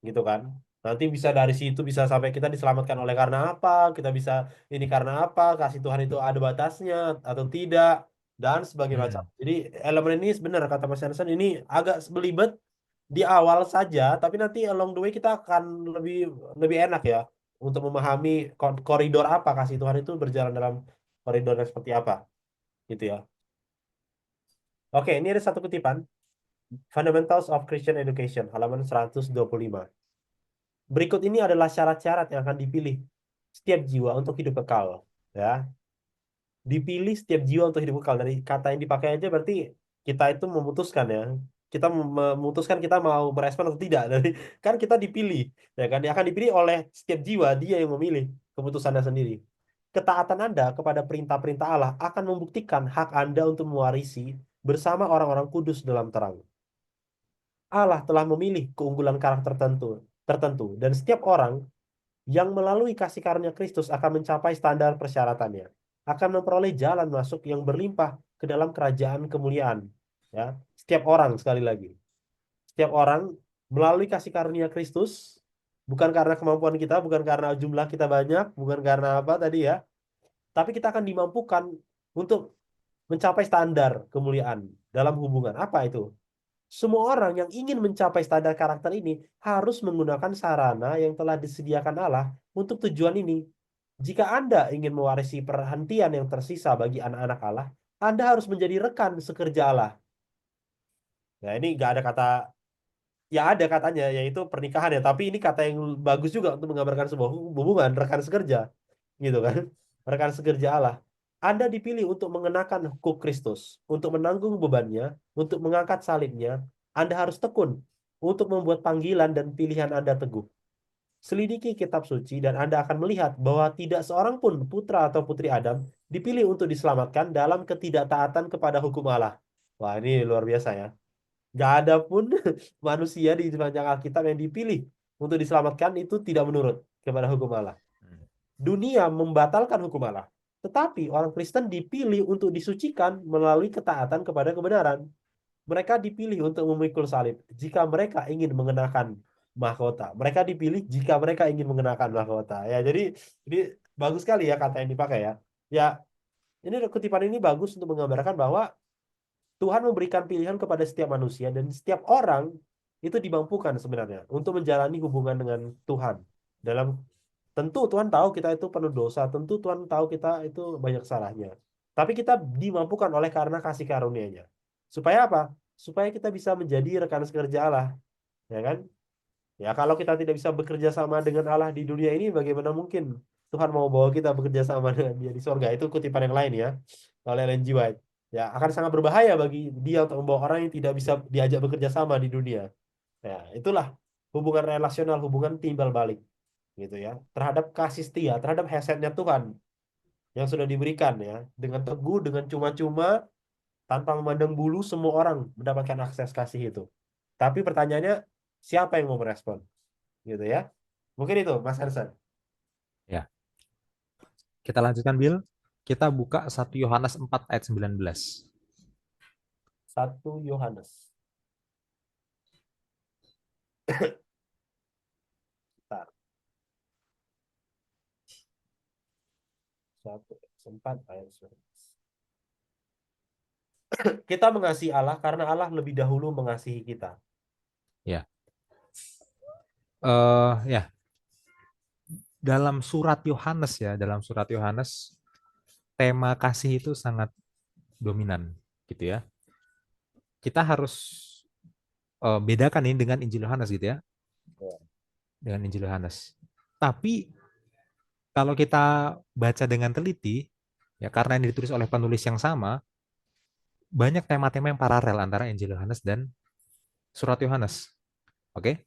gitu kan. Nanti bisa dari situ bisa sampai kita diselamatkan oleh karena apa, kita bisa ini karena apa, kasih Tuhan itu ada batasnya atau tidak dan sebagainya macam. Hmm. Jadi elemen ini sebenarnya kata Mas Hansen ini agak belibet di awal saja, tapi nanti along the way kita akan lebih lebih enak ya untuk memahami koridor apa kasih Tuhan itu berjalan dalam koridor yang seperti apa gitu ya. Oke, ini ada satu kutipan Fundamentals of Christian Education halaman 125. Berikut ini adalah syarat-syarat yang akan dipilih setiap jiwa untuk hidup kekal. Ya, dipilih setiap jiwa untuk hidup kekal. Dari kata yang dipakai aja berarti kita itu memutuskan ya. Kita memutuskan kita mau merespon atau tidak. Dari kan kita dipilih, ya kan? Yang akan dipilih oleh setiap jiwa, dia yang memilih keputusannya sendiri. Ketaatan Anda kepada perintah-perintah Allah akan membuktikan hak Anda untuk mewarisi bersama orang-orang kudus dalam terang. Allah telah memilih keunggulan karakter tertentu dan setiap orang yang melalui kasih karunia Kristus akan mencapai standar persyaratannya, akan memperoleh jalan masuk yang berlimpah ke dalam kerajaan kemuliaan. Ya, setiap orang sekali lagi, setiap orang melalui kasih karunia Kristus, bukan karena kemampuan kita, bukan karena jumlah kita banyak, bukan karena apa tadi ya, tapi kita akan dimampukan untuk mencapai standar kemuliaan dalam hubungan. Apa itu? Semua orang yang ingin mencapai standar karakter ini harus menggunakan sarana yang telah disediakan Allah untuk tujuan ini. Jika Anda ingin mewarisi perhentian yang tersisa bagi anak-anak Allah, Anda harus menjadi rekan sekerja Allah. Nah, ini nggak ada kata, ya ada katanya, yaitu pernikahan ya. Tapi ini kata yang bagus juga untuk menggambarkan sebuah hubungan rekan sekerja, gitu kan? Rekan sekerja Allah. Anda dipilih untuk mengenakan kuk Kristus, untuk menanggung bebannya, untuk mengangkat salibnya. Anda harus tekun untuk membuat panggilan dan pilihan Anda teguh. Selidiki kitab suci dan Anda akan melihat bahwa tidak seorang pun putra atau putri Adam dipilih untuk diselamatkan dalam ketidaktaatan kepada hukum Allah. Wah, ini luar biasa ya. Gak ada pun manusia di sepanjang Alkitab yang dipilih untuk diselamatkan itu tidak menurut kepada hukum Allah. Dunia membatalkan hukum Allah. Tetapi orang Kristen dipilih untuk disucikan melalui ketaatan kepada kebenaran. Mereka dipilih untuk memikul salib jika mereka ingin mengenakan mahkota. Mereka dipilih jika mereka ingin mengenakan mahkota. Ya, jadi ini bagus sekali ya kata yang dipakai ya. Ya, ini kutipan ini bagus untuk menggambarkan bahwa Tuhan memberikan pilihan kepada setiap manusia dan setiap orang itu dimampukan sebenarnya untuk menjalani hubungan dengan Tuhan. Dalam tentu Tuhan tahu kita itu penuh dosa, tentu Tuhan tahu kita itu banyak salahnya. Tapi kita dimampukan oleh karena kasih karunia-Nya. Supaya apa? Supaya kita bisa menjadi rekan sekerja Allah, ya kan? Ya, kalau kita tidak bisa bekerja sama dengan Allah di dunia ini, bagaimana mungkin Tuhan mau bawa kita bekerja sama dengan Dia di sorga? Itu kutipan yang lain ya, oleh Ellen G. White. Ya, akan sangat berbahaya bagi dia untuk membawa orang yang tidak bisa diajak bekerja sama di dunia. Ya, itulah hubungan relasional, hubungan timbal balik, gitu ya, terhadap kasih setia, terhadap hasilnya Tuhan yang sudah diberikan ya, dengan teguh, dengan cuma-cuma, tanpa memandang bulu, semua orang mendapatkan akses kasih itu. Tapi pertanyaannya, siapa yang mau merespon? Gitu ya. Mungkin itu, Mas Hansen. Ya, kita lanjutkan Bill. Kita buka 1 Yohanes 4 ayat 19. 1 Yohanes. Bentar. 1 sempat ayat 19. Kita mengasihi Allah karena Allah lebih dahulu mengasihi kita. Ya, ya, dalam surat Yohanes ya, dalam surat Yohanes tema kasih itu sangat dominan gitu ya. Kita harus bedakan ini dengan Injil Yohanes gitu ya, Ya. dengan Injil Yohanes. Tapi kalau kita baca dengan teliti, ya karena ini ditulis oleh penulis yang sama, banyak tema-tema yang paralel antara Injil Yohanes dan surat Yohanes. Oke?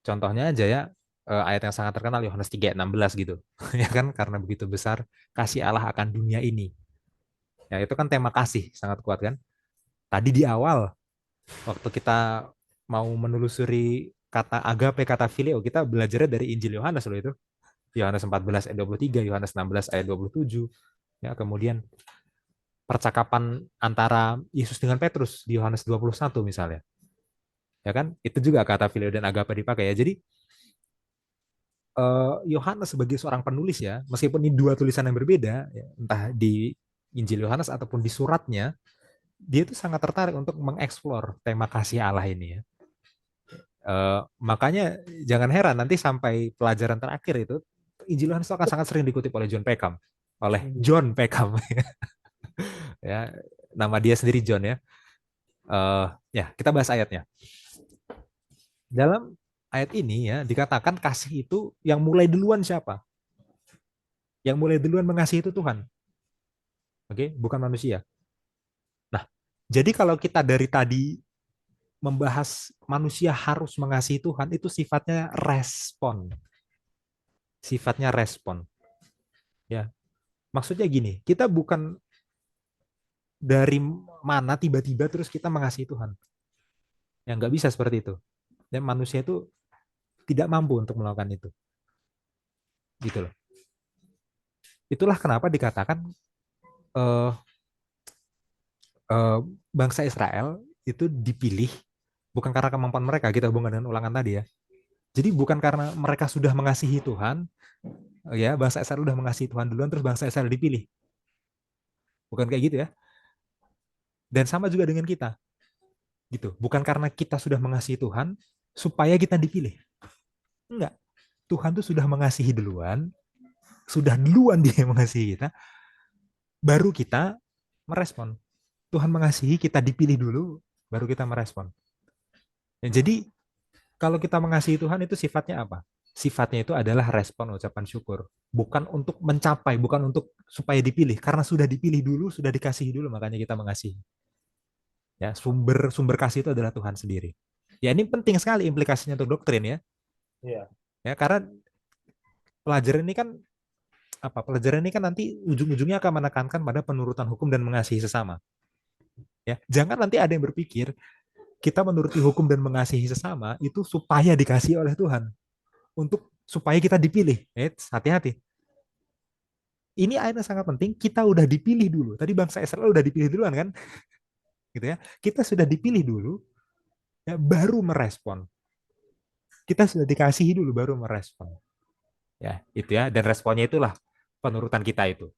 Contohnya aja ya, ayat yang sangat terkenal Yohanes 3 ayat 16 gitu. Ya kan, karena begitu besar kasih Allah akan dunia ini. Ya, itu kan tema kasih sangat kuat kan. Tadi di awal waktu kita mau menelusuri kata agape, kata phileo, kita belajarnya dari Injil Yohanes loh itu. Yohanes 14 ayat 23, Yohanes 16 ayat 27. Ya, kemudian percakapan antara Yesus dengan Petrus di Yohanes 21 misalnya. Ya kan? Itu juga kata phileo dan agape dipakai ya. Jadi Yohanes sebagai seorang penulis ya, meskipun ini dua tulisan yang berbeda, ya, entah di Injil Yohanes ataupun di suratnya, dia itu sangat tertarik untuk mengeksplor tema kasih Allah ini ya. Makanya jangan heran nanti sampai pelajaran terakhir itu Injil Yohanes akan sangat sering dikutip oleh John Peckham, ya, nama dia sendiri John ya. Ya, kita bahas ayatnya. Dalam ayat ini ya dikatakan kasih itu yang mulai duluan siapa? Yang mulai duluan mengasihi itu Tuhan. Oke, bukan manusia. Nah, jadi kalau kita dari tadi membahas manusia harus mengasihi Tuhan, itu sifatnya respon. Sifatnya respon. Ya, maksudnya gini, kita bukan dari mana tiba-tiba terus kita mengasihi Tuhan. Ya, nggak bisa seperti itu. Dan manusia itu tidak mampu untuk melakukan itu. Gitu loh. Itulah kenapa dikatakan eh, eh, bangsa Israel itu dipilih bukan karena kemampuan mereka, kita hubungkan dengan ulangan tadi ya. Jadi bukan karena mereka sudah mengasihi Tuhan, ya bangsa Israel sudah mengasihi Tuhan duluan, terus bangsa Israel dipilih. Bukan kayak gitu ya. Dan sama juga dengan kita, gitu. Bukan karena kita sudah mengasihi Tuhan, supaya kita dipilih. Enggak. Tuhan tuh sudah mengasihi duluan, sudah duluan dia mengasihi kita, baru kita merespon. Tuhan mengasihi, kita dipilih dulu, baru kita merespon. Ya, jadi kalau kita mengasihi Tuhan itu sifatnya apa? Sifatnya itu adalah respon ucapan syukur. Bukan untuk mencapai, bukan untuk supaya dipilih. Karena sudah dipilih dulu, sudah dikasihi dulu, makanya kita mengasihi. Ya, sumber sumber kasih itu adalah Tuhan sendiri. Ya, ini penting sekali implikasinya untuk doktrin ya. Iya. Ya, karena pelajaran ini kan apa? Pelajaran ini kan nanti ujung-ujungnya akan menekankan pada penurutan hukum dan mengasihi sesama. Ya, jangan nanti ada yang berpikir kita menuruti hukum dan mengasihi sesama itu supaya dikasihi oleh Tuhan. Untuk supaya kita dipilih. Hati-hati. Ini ayat yang sangat penting. Kita udah dipilih dulu. Tadi bangsa Israel udah dipilih duluan kan, gitu ya. Kita sudah dipilih dulu, ya, baru merespon. Kita sudah dikasihi dulu, baru merespon. Ya, itu ya. Dan responnya itulah penurutan kita itu.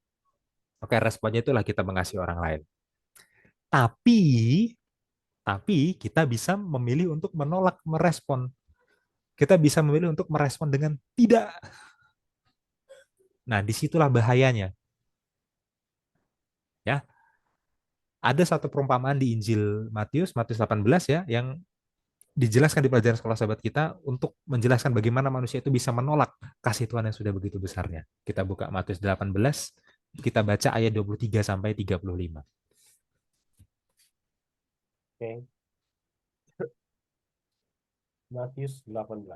Oke, responnya itulah kita mengasihi orang lain. Tapi, kita bisa memilih untuk menolak merespon. Kita bisa memilih untuk merespon dengan tidak. Nah, disitulah bahayanya. Ya, ada satu perumpamaan di Injil Matius, Matius 18 ya, yang dijelaskan di pelajaran sekolah sahabat kita untuk menjelaskan bagaimana manusia itu bisa menolak kasih Tuhan yang sudah begitu besarnya. Kita buka Matius 18, kita baca ayat 23 sampai 35. Oke, Matius 18.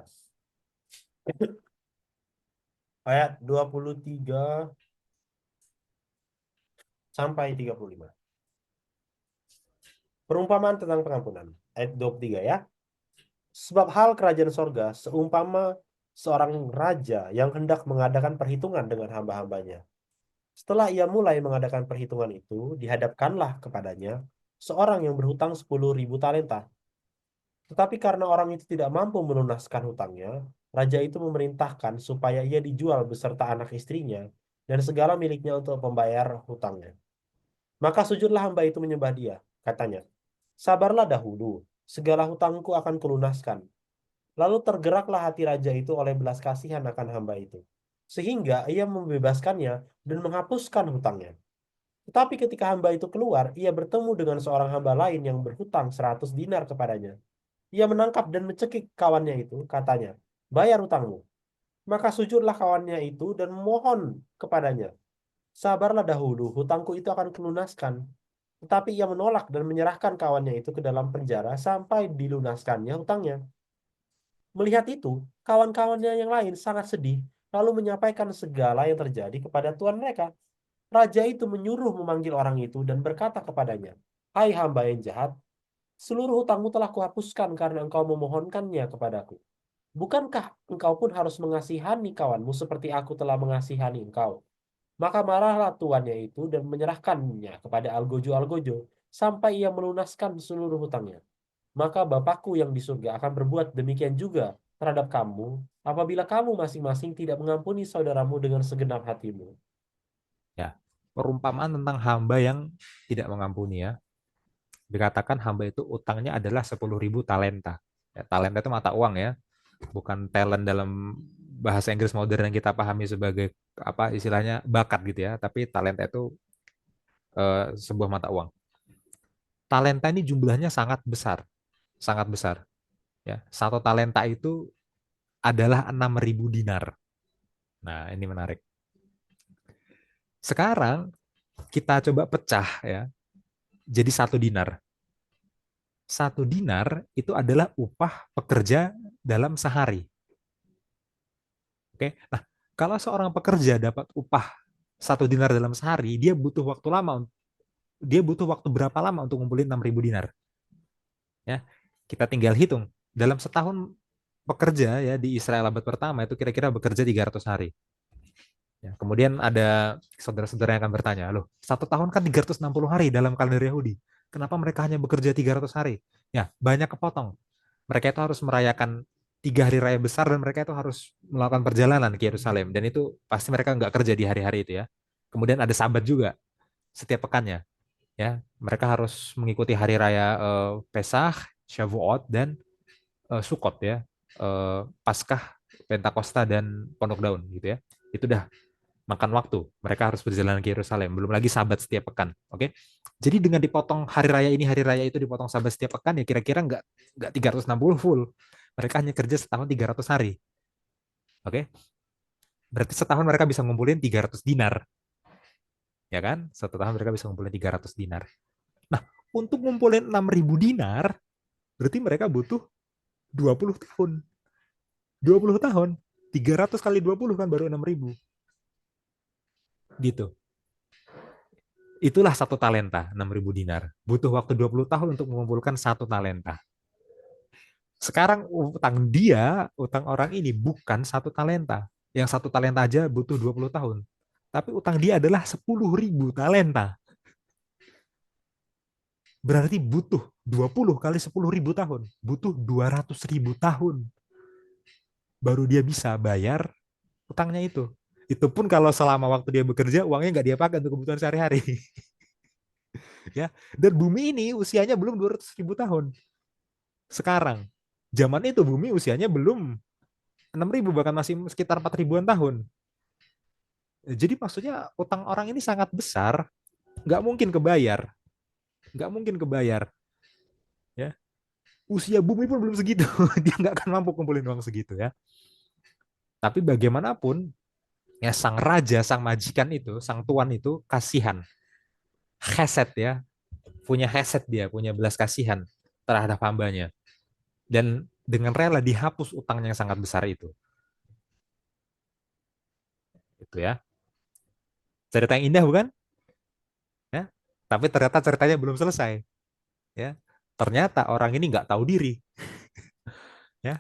Ayat 23 sampai 35. Perumpamaan tentang pengampunan. Ayat 23 ya. Sebab hal kerajaan sorga seumpama seorang raja yang hendak mengadakan perhitungan dengan hamba-hambanya. Setelah ia mulai mengadakan perhitungan itu, dihadapkanlah kepadanya seorang yang berhutang 10.000 talenta. Tetapi karena orang itu tidak mampu melunaskan hutangnya, raja itu memerintahkan supaya ia dijual beserta anak istrinya dan segala miliknya untuk membayar hutangnya. Maka sujudlah hamba itu menyembah dia. Katanya, sabarlah dahulu, segala hutangku akan kulunaskan. Lalu tergeraklah hati raja itu oleh belas kasihan akan hamba itu. Sehingga ia membebaskannya dan menghapuskan hutangnya. Tetapi ketika hamba itu keluar, ia bertemu dengan seorang hamba lain yang berhutang 100 dinar kepadanya. Ia menangkap dan mencekik kawannya itu, katanya, bayar hutangmu. Maka sujudlah kawannya itu dan mohon kepadanya, sabarlah dahulu, hutangku itu akan kulunaskan. Tetapi ia menolak dan menyerahkan kawannya itu ke dalam penjara sampai dilunaskannya hutangnya. Melihat itu, kawan-kawannya yang lain sangat sedih, lalu menyampaikan segala yang terjadi kepada tuan mereka. Raja itu menyuruh memanggil orang itu dan berkata kepadanya, hai hamba yang jahat, seluruh hutangmu telah kuhapuskan karena engkau memohonkannya kepadaku. Bukankah engkau pun harus mengasihani kawanmu seperti aku telah mengasihani engkau? Maka marahlah tuannya itu dan menyerahkannya kepada algojo-algojo sampai ia melunaskan seluruh hutangnya. Maka Bapakku yang di surga akan berbuat demikian juga terhadap kamu apabila kamu masing-masing tidak mengampuni saudaramu dengan segenap hatimu. Ya, perumpamaan tentang hamba yang tidak mengampuni ya. Dikatakan hamba itu utangnya adalah 10.000 talenta. Ya, talenta itu mata uang ya, bukan talent dalam bahasa Inggris modern yang kita pahami sebagai apa istilahnya bakat gitu ya, tapi talenta itu sebuah mata uang. Talenta ini jumlahnya sangat besar. Ya, satu talenta itu adalah 6.000 dinar. Nah, ini menarik. Sekarang kita coba pecah ya, jadi satu dinar. Satu dinar itu adalah upah pekerja dalam sehari. Oke, nah kalau seorang pekerja dapat upah satu dinar dalam sehari, dia butuh waktu lama. Dia butuh waktu berapa lama untuk ngumpulin 6.000 dinar? Ya, kita tinggal hitung. Dalam setahun pekerja ya di Israel abad pertama itu kira-kira bekerja 300 hari. Ya, kemudian ada saudara-saudara yang akan bertanya, loh, satu tahun kan 360 hari dalam kalender Yahudi. Kenapa mereka hanya bekerja 300 hari? Ya, banyak kepotong. Mereka itu harus merayakan 3 hari raya besar dan mereka itu harus melakukan perjalanan ke Yerusalem. Dan itu pasti mereka nggak kerja di hari-hari itu ya. Kemudian ada sabat juga setiap pekannya. Ya, mereka harus mengikuti hari raya Pesach, Shavuot, dan Sukot ya. Paskah, Pentakosta, dan Pondok Daun gitu ya. Itu dah makan waktu. Mereka harus berjalan ke Yerusalem. Belum lagi sabat setiap pekan. Oke. Jadi dengan dipotong hari raya ini, hari raya itu dipotong sabat setiap pekan ya kira-kira nggak 360 full. Mereka hanya kerja setahun 300 hari. Oke. Berarti setahun mereka bisa ngumpulin 300 dinar. Ya kan? Satu tahun mereka bisa ngumpulin 300 dinar. Nah, untuk ngumpulin 6.000 dinar, berarti mereka butuh 20 tahun. 20 tahun. 300 kali 20 kan baru 6.000. Gitu. Itulah satu talenta, 6.000 dinar. Butuh waktu 20 tahun untuk mengumpulkan satu talenta. Sekarang utang orang ini bukan satu talenta. Yang satu talenta aja butuh 20 tahun. Tapi utang dia adalah 10.000 talenta. Berarti butuh 20 kali 10.000 tahun. Butuh 200.000 tahun. Baru dia bisa bayar utangnya itu. Itu pun kalau selama waktu dia bekerja, uangnya nggak dia pakai untuk kebutuhan sehari-hari. Ya. Dan bumi ini usianya belum 200.000 tahun. Sekarang. Zaman itu bumi usianya belum 6.000, bahkan masih sekitar 4.000-an tahun. Jadi maksudnya utang orang ini sangat besar, nggak mungkin kebayar. Nggak mungkin kebayar. Ya. Usia bumi pun belum segitu. Dia nggak akan mampu kumpulin uang segitu ya. Tapi bagaimanapun, ya sang raja, sang majikan itu, sang tuan itu kasihan. Heset ya, punya heset dia, punya belas kasihan terhadap hambanya. Dan dengan rela dihapus utangnya yang sangat besar itu. Itu ya. Cerita yang indah bukan? Ya. Tapi ternyata ceritanya belum selesai. Ya. Ternyata orang ini nggak tahu diri. Ya.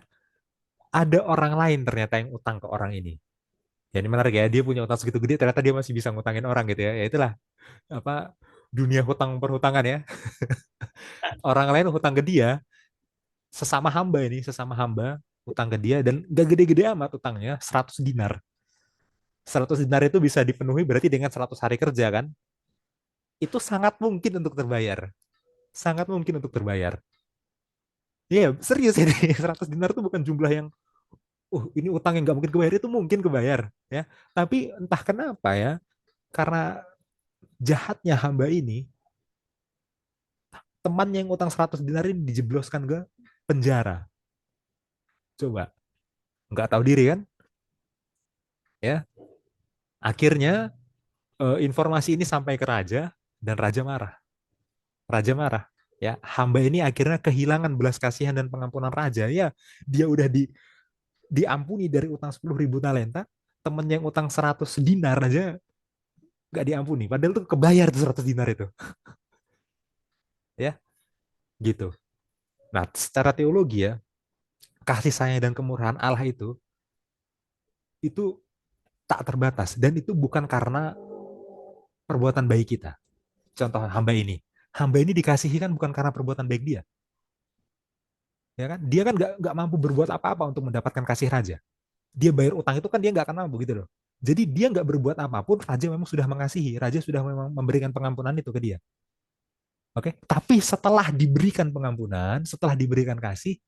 Ada orang lain ternyata yang utang ke orang ini. Ya ini menarik ya. Dia punya utang segitu gede, ternyata dia masih bisa ngutangin orang gitu ya. Ya itulah apa dunia hutang perhutangan ya. Orang lain hutang ke dia, sesama hamba ini, sesama hamba utang ke dia dan gak gede-gede amat utangnya, 100 dinar. 100 dinar itu bisa dipenuhi berarti dengan 100 hari kerja kan? Itu sangat mungkin untuk terbayar. Sangat mungkin untuk terbayar. Iya, serius ini. 100 dinar itu bukan jumlah yang ini utang yang nggak mungkin kebayar, itu mungkin kebayar ya. Tapi entah kenapa ya, karena jahatnya hamba ini, teman yang utang 100 dinar ini dijebloskan ke penjara. Coba, nggak tahu diri kan? Ya, akhirnya informasi ini sampai ke raja dan raja marah. Raja marah. Ya, hamba ini akhirnya kehilangan belas kasihan dan pengampunan raja. Ya, dia udah diampuni dari utang 10.000 talenta, temen yang utang 100 dinar aja nggak diampuni. Padahal tuh kebayar tuh 100 dinar itu. Ya, gitu. Nah, secara teologi ya, kasih sayang dan kemurahan Allah itu tak terbatas dan itu bukan karena perbuatan baik kita. Contoh hamba ini. Hamba ini dikasihi kan bukan karena perbuatan baik dia. Ya kan? Dia kan nggak mampu berbuat apa-apa untuk mendapatkan kasih raja. Dia bayar utang itu kan dia nggak akan mampu gitu loh. Jadi dia nggak berbuat apapun, raja memang sudah mengasihi, raja sudah memang memberikan pengampunan itu ke dia. Oke, tapi setelah diberikan pengampunan, setelah diberikan kasih,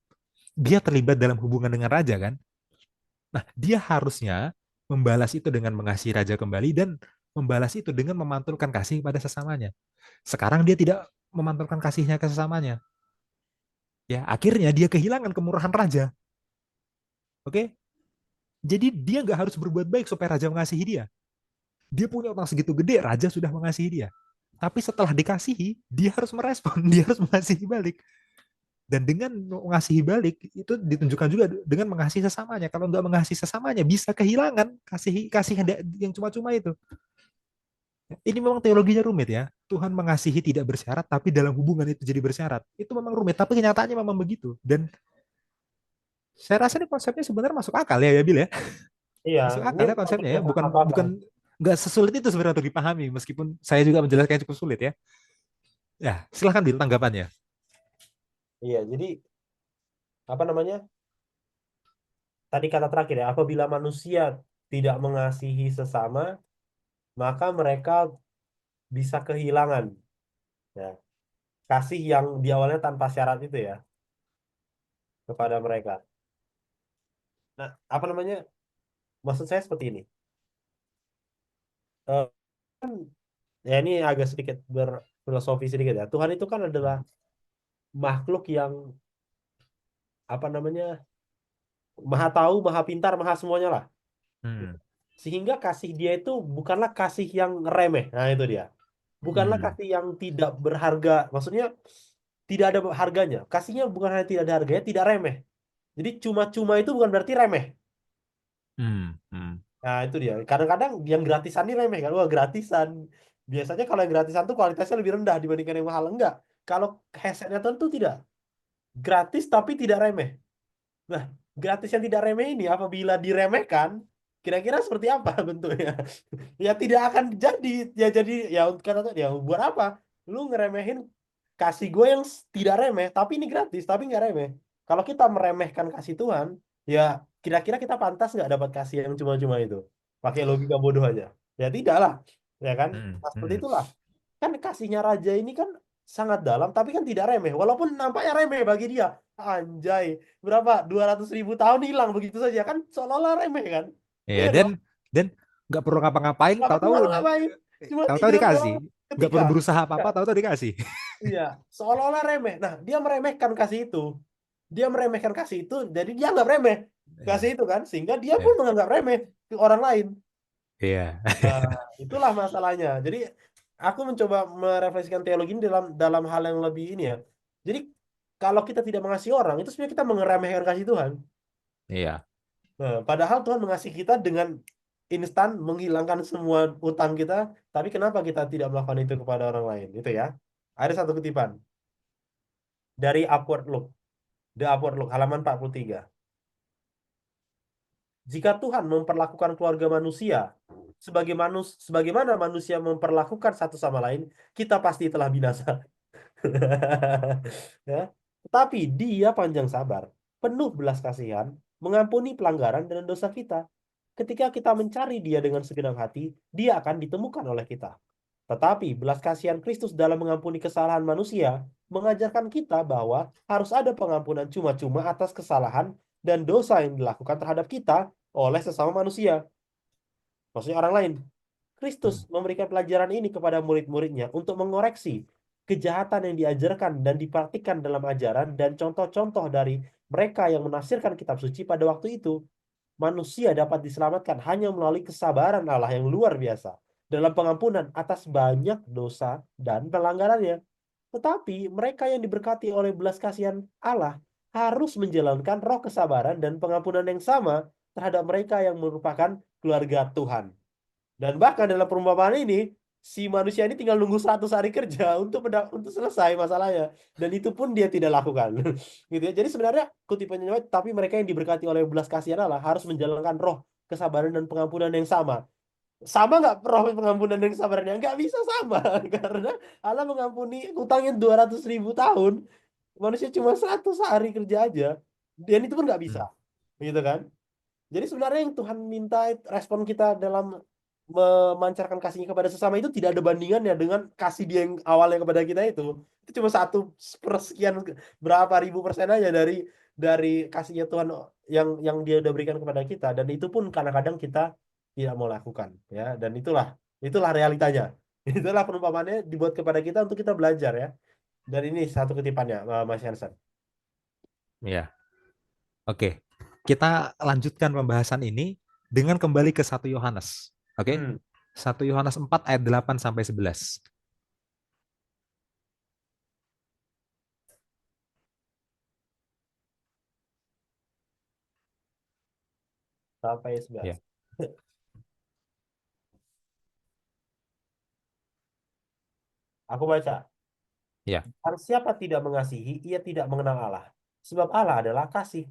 dia terlibat dalam hubungan dengan raja kan. Nah, dia harusnya membalas itu dengan mengasihi raja kembali dan membalas itu dengan memantulkan kasih pada sesamanya. Sekarang dia tidak memantulkan kasihnya ke sesamanya. Ya, akhirnya dia kehilangan kemurahan raja. Oke, jadi dia nggak harus berbuat baik supaya raja mengasihi dia. Dia punya utang segitu gede, raja sudah mengasihi dia. Tapi setelah dikasihi, dia harus merespon, dia harus mengasihi balik. Dan dengan mengasihi balik, itu ditunjukkan juga dengan mengasihi sesamanya. Kalau nggak mengasihi sesamanya, bisa kehilangan kasih kasih yang cuma-cuma itu. Ini memang teologinya rumit ya. Tuhan mengasihi tidak bersyarat, tapi dalam hubungan itu jadi bersyarat. Itu memang rumit, tapi kenyataannya memang begitu. Dan saya rasa ini konsepnya sebenarnya masuk akal ya, ya Bil ya. Iya, Masuk ini akal ya topik konsepnya ya. yang Bukan masuk akal. bukan nggak sesulit itu sebenarnya untuk dipahami, meskipun saya juga menjelaskannya cukup sulit ya. Ya, silahkan Bil tanggapannya. Iya, jadi apa namanya? Tadi kata terakhir ya, apabila manusia tidak mengasihi sesama, maka mereka bisa kehilangan ya kasih yang di awalnya tanpa syarat itu ya kepada mereka. Nah, apa namanya? Maksud saya seperti ini. Eh, ya ini agak sedikit berfilosofi sedikit ya. Tuhan itu kan adalah makhluk yang apa namanya? Maha tahu, maha pintar, maha semuanya lah. Hmm. Sehingga kasih dia itu bukanlah kasih yang remeh. Nah, itu dia. Bukanlah Hmm. kasih yang tidak berharga. Maksudnya tidak ada harganya. Kasihnya bukan hanya tidak ada harganya, tidak remeh. Jadi cuma-cuma itu bukan berarti remeh. Hmm. Hmm. Nah, itu dia. Kadang-kadang yang gratisan ini remeh kan. Wah, gratisan. Biasanya kalau yang gratisan tuh kualitasnya lebih rendah dibandingkan yang mahal. Enggak. Kalau headsetnya tentu tidak. Gratis tapi tidak remeh. Nah, gratis yang tidak remeh ini apabila diremehkan, Kira-kira seperti apa bentuknya? Ya tidak akan jadi. Ya jadi ya kata ya buat apa? Lu ngeremehin kasih gue yang tidak remeh, tapi ini gratis, tapi nggak remeh. Kalau kita meremehkan kasih Tuhan, ya kira-kira kita pantas nggak dapat kasih yang cuma-cuma itu? Pakai logika bodoh aja. Ya tidak lah, ya kan? Hmm, Nah, seperti hmm. itulah. Kan kasihnya raja ini kan sangat dalam, tapi kan tidak remeh. Walaupun nampaknya remeh bagi dia. Anjay, berapa? 200.000 tahun hilang begitu saja kan seolah-olah remeh kan? Iya, Iya dan dong. dan nggak perlu ngapa-ngapain, Nggak perlu tahu-tahu ngapa-ngapain. Cuma tahu-tahu tidur dikasih, doang nggak ketika. perlu berusaha Ya, apa-apa, tahu-tahu dikasih. iya, seolah-olah remeh. Nah, dia meremehkan kasih itu. Dia meremehkan kasih itu, jadi dia nggak remeh kasih Iya, itu kan, sehingga dia pun iya, menganggap remeh ke orang lain. iya, Nah, itulah masalahnya. Jadi aku mencoba merefleksikan teologi ini dalam dalam hal yang lebih ini ya. Jadi kalau kita tidak mengasihi orang, itu sebenarnya kita mengeremehkan kasih Tuhan. iya. Nah, padahal Tuhan mengasihi kita dengan instan menghilangkan semua utang kita, tapi kenapa kita tidak melakukan itu kepada orang lain? Itu ya. Ada satu kutipan dari Upward Look, The Upward Look halaman 43. Jika Tuhan memperlakukan keluarga manusia sebagaimana manusia memperlakukan satu sama lain, kita pasti telah binasa. Ya. Tetapi Dia panjang sabar, penuh belas kasihan, mengampuni pelanggaran dan dosa kita. Ketika kita mencari Dia dengan segenap hati, Dia akan ditemukan oleh kita. Tetapi belas kasihan Kristus dalam mengampuni kesalahan manusia mengajarkan kita bahwa harus ada pengampunan cuma-cuma atas kesalahan dan dosa yang dilakukan terhadap kita oleh sesama manusia, maksudnya orang lain. Kristus Hmm, memberikan pelajaran ini kepada murid-muridnya untuk mengoreksi kejahatan yang diajarkan dan dipraktikkan dalam ajaran dan contoh-contoh dari mereka yang menafsirkan kitab suci pada waktu itu. Manusia dapat diselamatkan hanya melalui kesabaran Allah yang luar biasa dalam pengampunan atas banyak dosa dan pelanggarannya. Tetapi mereka yang diberkati oleh belas kasihan Allah harus menjalankan roh kesabaran dan pengampunan yang sama terhadap mereka yang merupakan keluarga Tuhan. Dan bahkan dalam perumpamaan ini, si manusia ini tinggal nunggu 100 hari kerja untuk selesai masalahnya. Dan itu pun dia tidak lakukan. Gitu ya. Jadi sebenarnya kutipannya, tapi mereka yang diberkati oleh belas kasihan Allah harus menjalankan roh kesabaran dan pengampunan yang sama. Sama nggak roh pengampunan dan kesabarannya? Nggak bisa sama. Karena Allah mengampuni utangnya 200.000 tahun. Manusia cuma 100 hari kerja aja. Dan itu pun nggak bisa. hmm. Gitu kan? Jadi sebenarnya yang Tuhan minta respon kita dalam memancarkan kasihnya kepada sesama itu tidak ada bandingannya dengan kasih dia yang awalnya kepada kita itu. Itu cuma satu persekian berapa ribu persen aja dari kasihnya Tuhan yang dia udah berikan kepada kita, dan itu pun kadang-kadang kita tidak mau lakukan ya, dan itulah realitanya. Itulah perumpamannya dibuat kepada kita untuk kita belajar ya. Dan ini satu kutipannya Mas Hansen. Iya. Oke, kita lanjutkan pembahasan ini dengan kembali ke 1 Yohanes. Oke, Hmm, 1 Yohanes 4 ayat 8 sampai 11. sampai 11. Ya, Aku baca. ya, Barang siapa tidak mengasihi, ia tidak mengenal Allah. Sebab Allah adalah kasih.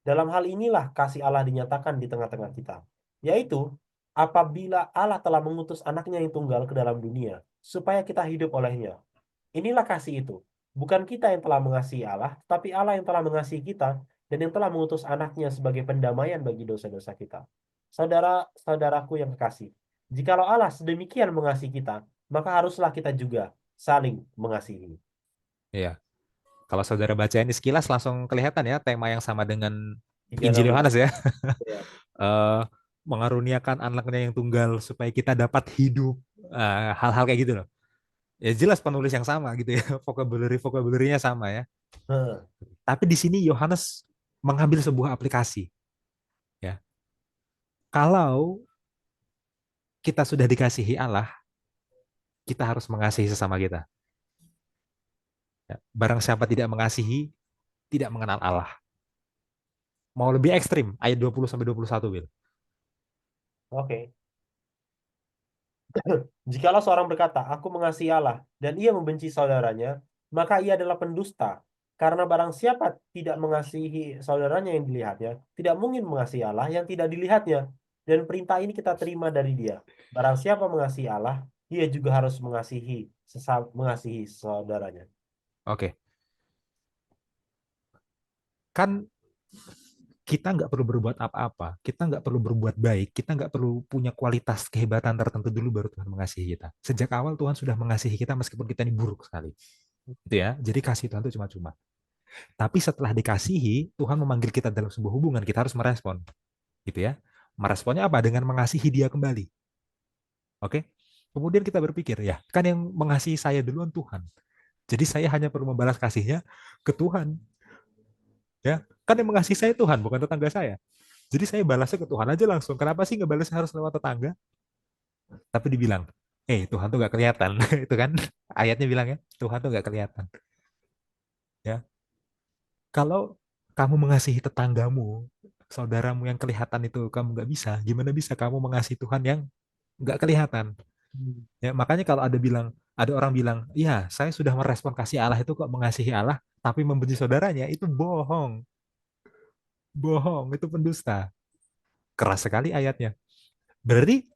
Dalam hal inilah kasih Allah dinyatakan di tengah-tengah kita. Yaitu, apabila Allah telah mengutus anaknya yang tunggal ke dalam dunia, supaya kita hidup olehnya. Inilah kasih itu. Bukan kita yang telah mengasihi Allah, tapi Allah yang telah mengasihi kita, dan yang telah mengutus anaknya sebagai pendamaian bagi dosa-dosa kita. Saudara-saudaraku yang kekasih, jikalau Allah sedemikian mengasihi kita, maka haruslah kita juga saling mengasihi. ya. Kalau saudara baca ini sekilas langsung kelihatan ya tema yang sama dengan Injil 3:16. Yohanes ya. Ya. Eh, mengaruniakan anaknya yang tunggal supaya kita dapat hidup. Hal-hal kayak gitu loh. Ya jelas penulis yang sama gitu ya. Vocabulary-vocabulary-nya sama ya. Heh, Tapi di sini Yohanes mengambil sebuah aplikasi ya. Kalau kita sudah dikasihi Allah, kita harus mengasihi sesama kita. Ya. Barang siapa tidak mengasihi, tidak mengenal Allah. Mau lebih ekstrim, ayat 20 sampai 21, Bil. oke. Jikalau seorang berkata, "Aku mengasihi Allah," dan ia membenci saudaranya, maka ia adalah pendusta. Karena barang siapa tidak mengasihi saudaranya yang dilihatnya, tidak mungkin mengasihi Allah yang tidak dilihatnya. Dan perintah ini kita terima dari Dia. Barang siapa mengasihi Allah, dia juga harus mengasihi saudaranya. Oke, kan kita nggak perlu berbuat apa-apa, kita nggak perlu berbuat baik, kita nggak perlu punya kualitas kehebatan tertentu dulu baru Tuhan mengasihi kita. Sejak awal Tuhan sudah mengasihi kita meskipun kita ini buruk sekali. Itu ya. Jadi kasih Tuhan itu cuma-cuma. Tapi setelah dikasihi, Tuhan memanggil kita dalam sebuah hubungan, kita harus merespon. Gitu ya. Meresponnya apa? Dengan mengasihi dia kembali. Oke? Kemudian kita berpikir, ya, kan yang mengasihi saya duluan Tuhan. Jadi saya hanya perlu membalas kasihnya ke Tuhan. Ya, kan yang mengasihi saya Tuhan, bukan tetangga saya. Jadi saya balasnya ke Tuhan aja langsung. Kenapa sih ngebalasnya harus lewat tetangga? Tapi dibilang, Tuhan tuh gak kelihatan. Itu kan ayatnya bilang ya, Tuhan tuh gak kelihatan. Ya, kalau kamu mengasihi tetanggamu, saudaramu yang kelihatan itu kamu nggak bisa, gimana bisa kamu mengasihi Tuhan yang nggak kelihatan? Hmm. Ya, makanya kalau ada orang bilang, ya saya sudah merespon kasih Allah itu kok mengasihi Allah, tapi membenci saudaranya, itu bohong. Bohong, itu pendusta. Keras sekali ayatnya. Berarti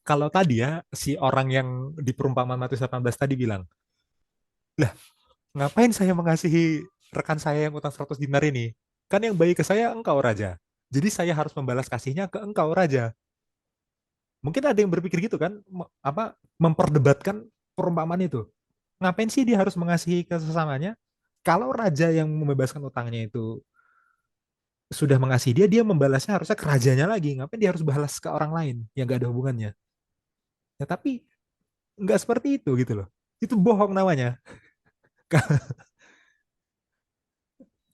kalau tadi ya, si orang yang di perumpamaan Matius 18 tadi bilang, lah ngapain saya mengasihi rekan saya yang utang 100 dinar ini? Kan yang baik ke saya engkau raja. Jadi saya harus membalas kasihnya ke engkau raja. Mungkin ada yang berpikir gitu kan, memperdebatkan perumpamaan itu. Ngapain sih dia harus mengasihi ke sesamanya? Kalau raja yang membebaskan utangnya itu sudah mengasihi dia, dia membalasnya harusnya ke rajanya lagi. Ngapain dia harus balas ke orang lain yang gak ada hubungannya? Ya tapi nggak seperti itu gitu loh. Itu bohong namanya.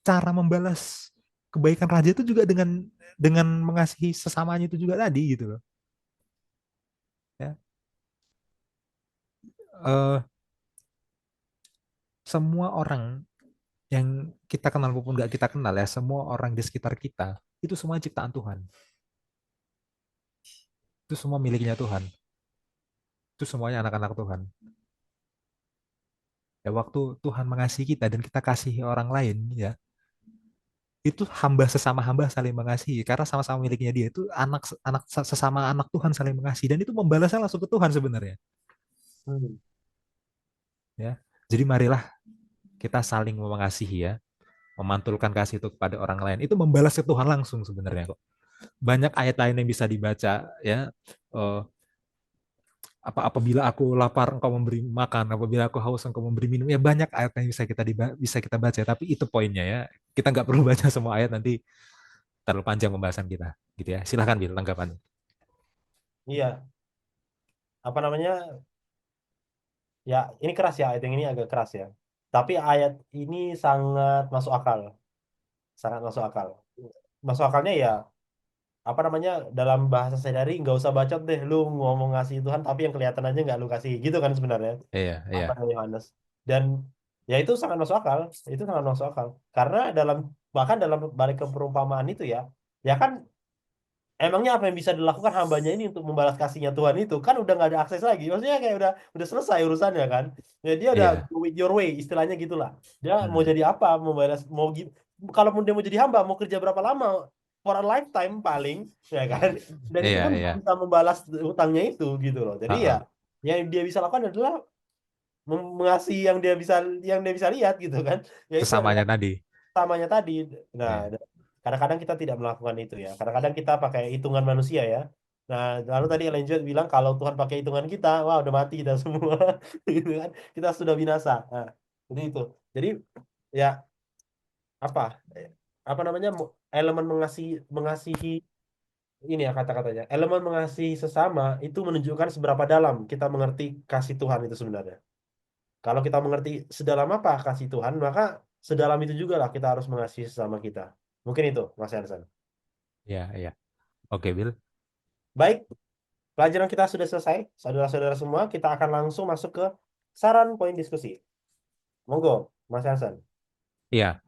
Cara membalas kebaikan raja itu juga dengan mengasihi sesamanya itu juga tadi gitu loh. Ya. Eh, semua orang yang kita kenal maupun nggak kita kenal ya, semua orang di sekitar kita itu semua ciptaan Tuhan. Itu semua miliknya Tuhan. Itu semuanya anak-anak Tuhan. Ya waktu Tuhan mengasihi kita dan kita kasihi orang lain ya, itu hamba sesama hamba saling mengasihi karena sama-sama miliknya dia. Itu anak anak sesama anak Tuhan saling mengasihi dan itu membalasnya langsung ke Tuhan sebenarnya Hmm. ya. Jadi marilah kita saling mengasihi ya, memantulkan kasih itu kepada orang lain. Itu membalas ke Tuhan langsung sebenarnya kok. Banyak ayat lain yang bisa dibaca ya. Eh, apabila aku lapar engkau memberi makan, apabila aku haus engkau memberi minum, ya banyak ayat yang bisa kita baca, tapi itu poinnya ya, kita nggak perlu baca semua ayat, nanti terlalu panjang pembahasan kita gitu ya. Silahkan Bil, tanggapannya. Iya, apa namanya? Ya, ini keras ya, ayat yang ini agak keras ya. Tapi ayat ini sangat masuk akal, sangat masuk akal. Masuk akalnya ya, apa namanya? Dalam bahasa sehari nggak usah bacot deh, lu ngomong ngasih Tuhan, tapi yang kelihatan aja nggak lu kasih, gitu kan sebenarnya. Iya, iya, Apa yang Yohanes? Dan ya itu sangat masuk akal, itu sangat masuk akal. Karena bahkan dalam balik ke perumpamaan itu ya, ya kan emangnya apa yang bisa dilakukan hambanya ini untuk membalas kasihnya Tuhan itu kan udah nggak ada akses lagi. Maksudnya kayak udah selesai urusannya kan. Ya dia udah iya. do it your way istilahnya gitulah. Dia mau Hmm. jadi apa, mau balas kalaupun dia mau jadi hamba mau kerja berapa lama for a lifetime paling ya kan. Dan itu Iya, pun iya. bisa membalas utangnya itu gitu loh. Jadi ya Ha-ha. yang dia bisa lakukan adalah mengasihi yang dia bisa lihat gitu kan. Ya itu adalah Sesamanya tadi. samanya tadi. Nah, Iya. kadang-kadang kita tidak melakukan itu ya. Kadang-kadang kita pakai hitungan manusia ya. Nah, lalu tadi Ellen White bilang kalau Tuhan pakai hitungan kita, wah udah mati kita semua. Gitu kan. Kita sudah binasa. Nah, jadi itu. Jadi ya apa? Apa namanya? Elemen mengasihi mengasihi ini ya kata-katanya. Elemen mengasihi sesama itu menunjukkan seberapa dalam kita mengerti kasih Tuhan itu sebenarnya. Kalau kita mengerti sedalam apa kasih Tuhan, maka sedalam itu juga lah kita harus mengasihi sesama kita. Mungkin itu, Mas Hansen. Iya, iya. Oke, Bil. Baik, pelajaran kita sudah selesai. Saudara-saudara semua, kita akan langsung masuk ke saran poin diskusi. Monggo, Mas Hansen. Iya,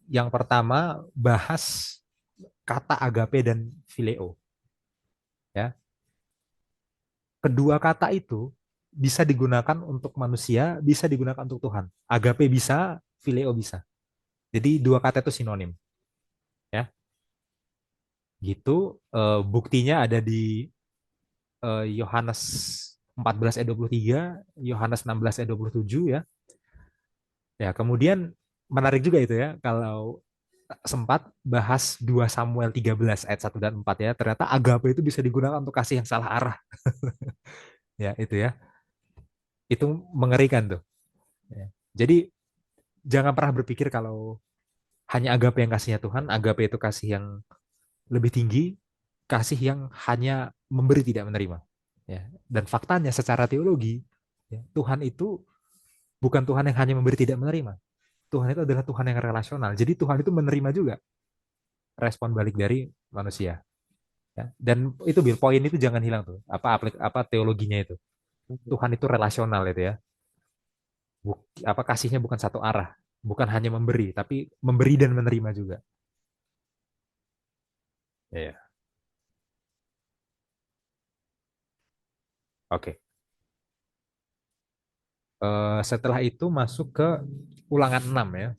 yang pertama bahas kata agape dan phileo ya. Kedua kata itu bisa digunakan untuk manusia, bisa digunakan untuk Tuhan. Agape bisa, phileo bisa. Jadi dua kata itu sinonim, ya. Gitu. Buktinya ada di Yohanes 14 ayat 23, Yohanes 16 ayat 27 ya. Ya, kemudian menarik juga itu ya kalau sempat bahas 2 Samuel 13 ayat 1 dan 4 ya. Ternyata agape itu bisa digunakan untuk kasih yang salah arah. Ya, itu ya. Itu mengerikan tuh. Ya. Jadi jangan pernah berpikir kalau hanya agape yang kasihnya Tuhan, agape itu kasih yang lebih tinggi, kasih yang hanya memberi tidak menerima. Ya. Dan faktanya secara teologi, ya, Tuhan itu bukan Tuhan yang hanya memberi tidak menerima. Tuhan itu adalah Tuhan yang relasional. Jadi Tuhan itu menerima juga respon balik dari manusia. Ya. Dan itu Bill, poin itu jangan hilang tuh. Apa teologinya itu. Tuhan itu relasional itu ya. Apa kasihnya bukan satu arah, bukan hanya memberi, tapi memberi dan menerima juga. Iya. Oke. Setelah itu masuk ke ulangan 6 ya.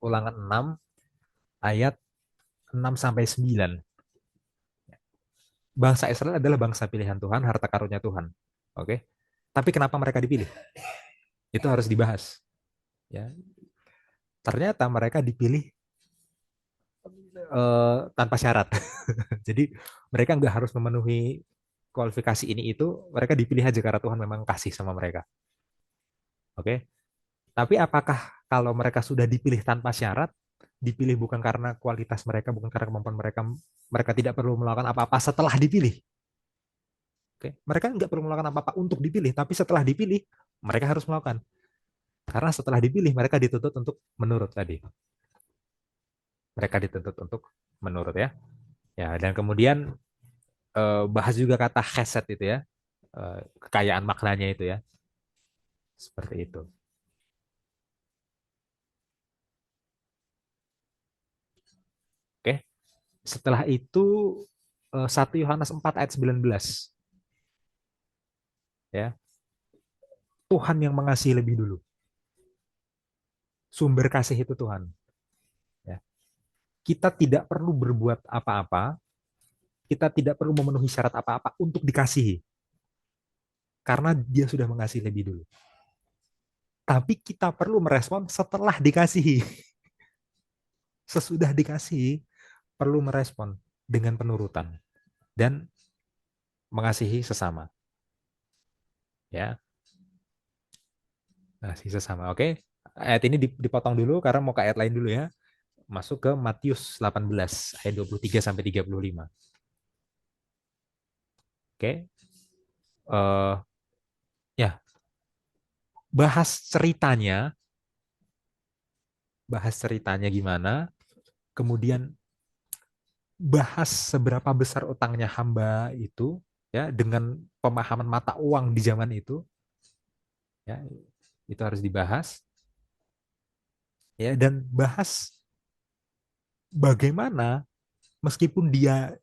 Ulangan 6 ayat 6 sampai 9. Bangsa Israel adalah bangsa pilihan Tuhan, harta karunia Tuhan. Oke. Tapi kenapa mereka dipilih? Itu harus dibahas. Ya. Ternyata mereka dipilih tanpa syarat. Jadi mereka nggak harus memenuhi kualifikasi ini itu, mereka dipilih aja karena Tuhan memang kasih sama mereka. Oke. Tapi apakah kalau mereka sudah dipilih tanpa syarat, dipilih bukan karena kualitas mereka, bukan karena kemampuan mereka, mereka tidak perlu melakukan apa-apa setelah dipilih. Oke. Mereka nggak perlu melakukan apa-apa untuk dipilih, tapi setelah dipilih, mereka harus melakukan. Karena setelah dipilih, mereka dituntut untuk menurut tadi. Mereka dituntut untuk menurut ya. Ya, dan kemudian bahas juga kata chesed itu ya, kekayaan maknanya itu ya, seperti itu. Oke, setelah itu 1 Yohanes 4 ayat 19 ya, Tuhan yang mengasihi lebih dulu. Sumber kasih itu Tuhan. Ya. Kita tidak perlu berbuat apa-apa, kita tidak perlu memenuhi syarat apa-apa untuk dikasihi, karena Dia sudah mengasihi lebih dulu. Tapi kita perlu merespon setelah dikasihi. Sesudah dikasihi, perlu merespon dengan penurutan dan mengasihi sesama. Ya, mengasihi sesama. Oke, ayat ini dipotong dulu karena mau ke ayat lain dulu ya. Masuk ke Matius 18 ayat 23 sampai 35. Oke. Ya, bahas ceritanya, gimana, kemudian bahas seberapa besar utangnya hamba itu ya dengan pemahaman mata uang di zaman itu ya, itu harus dibahas ya, dan bahas bagaimana meskipun dia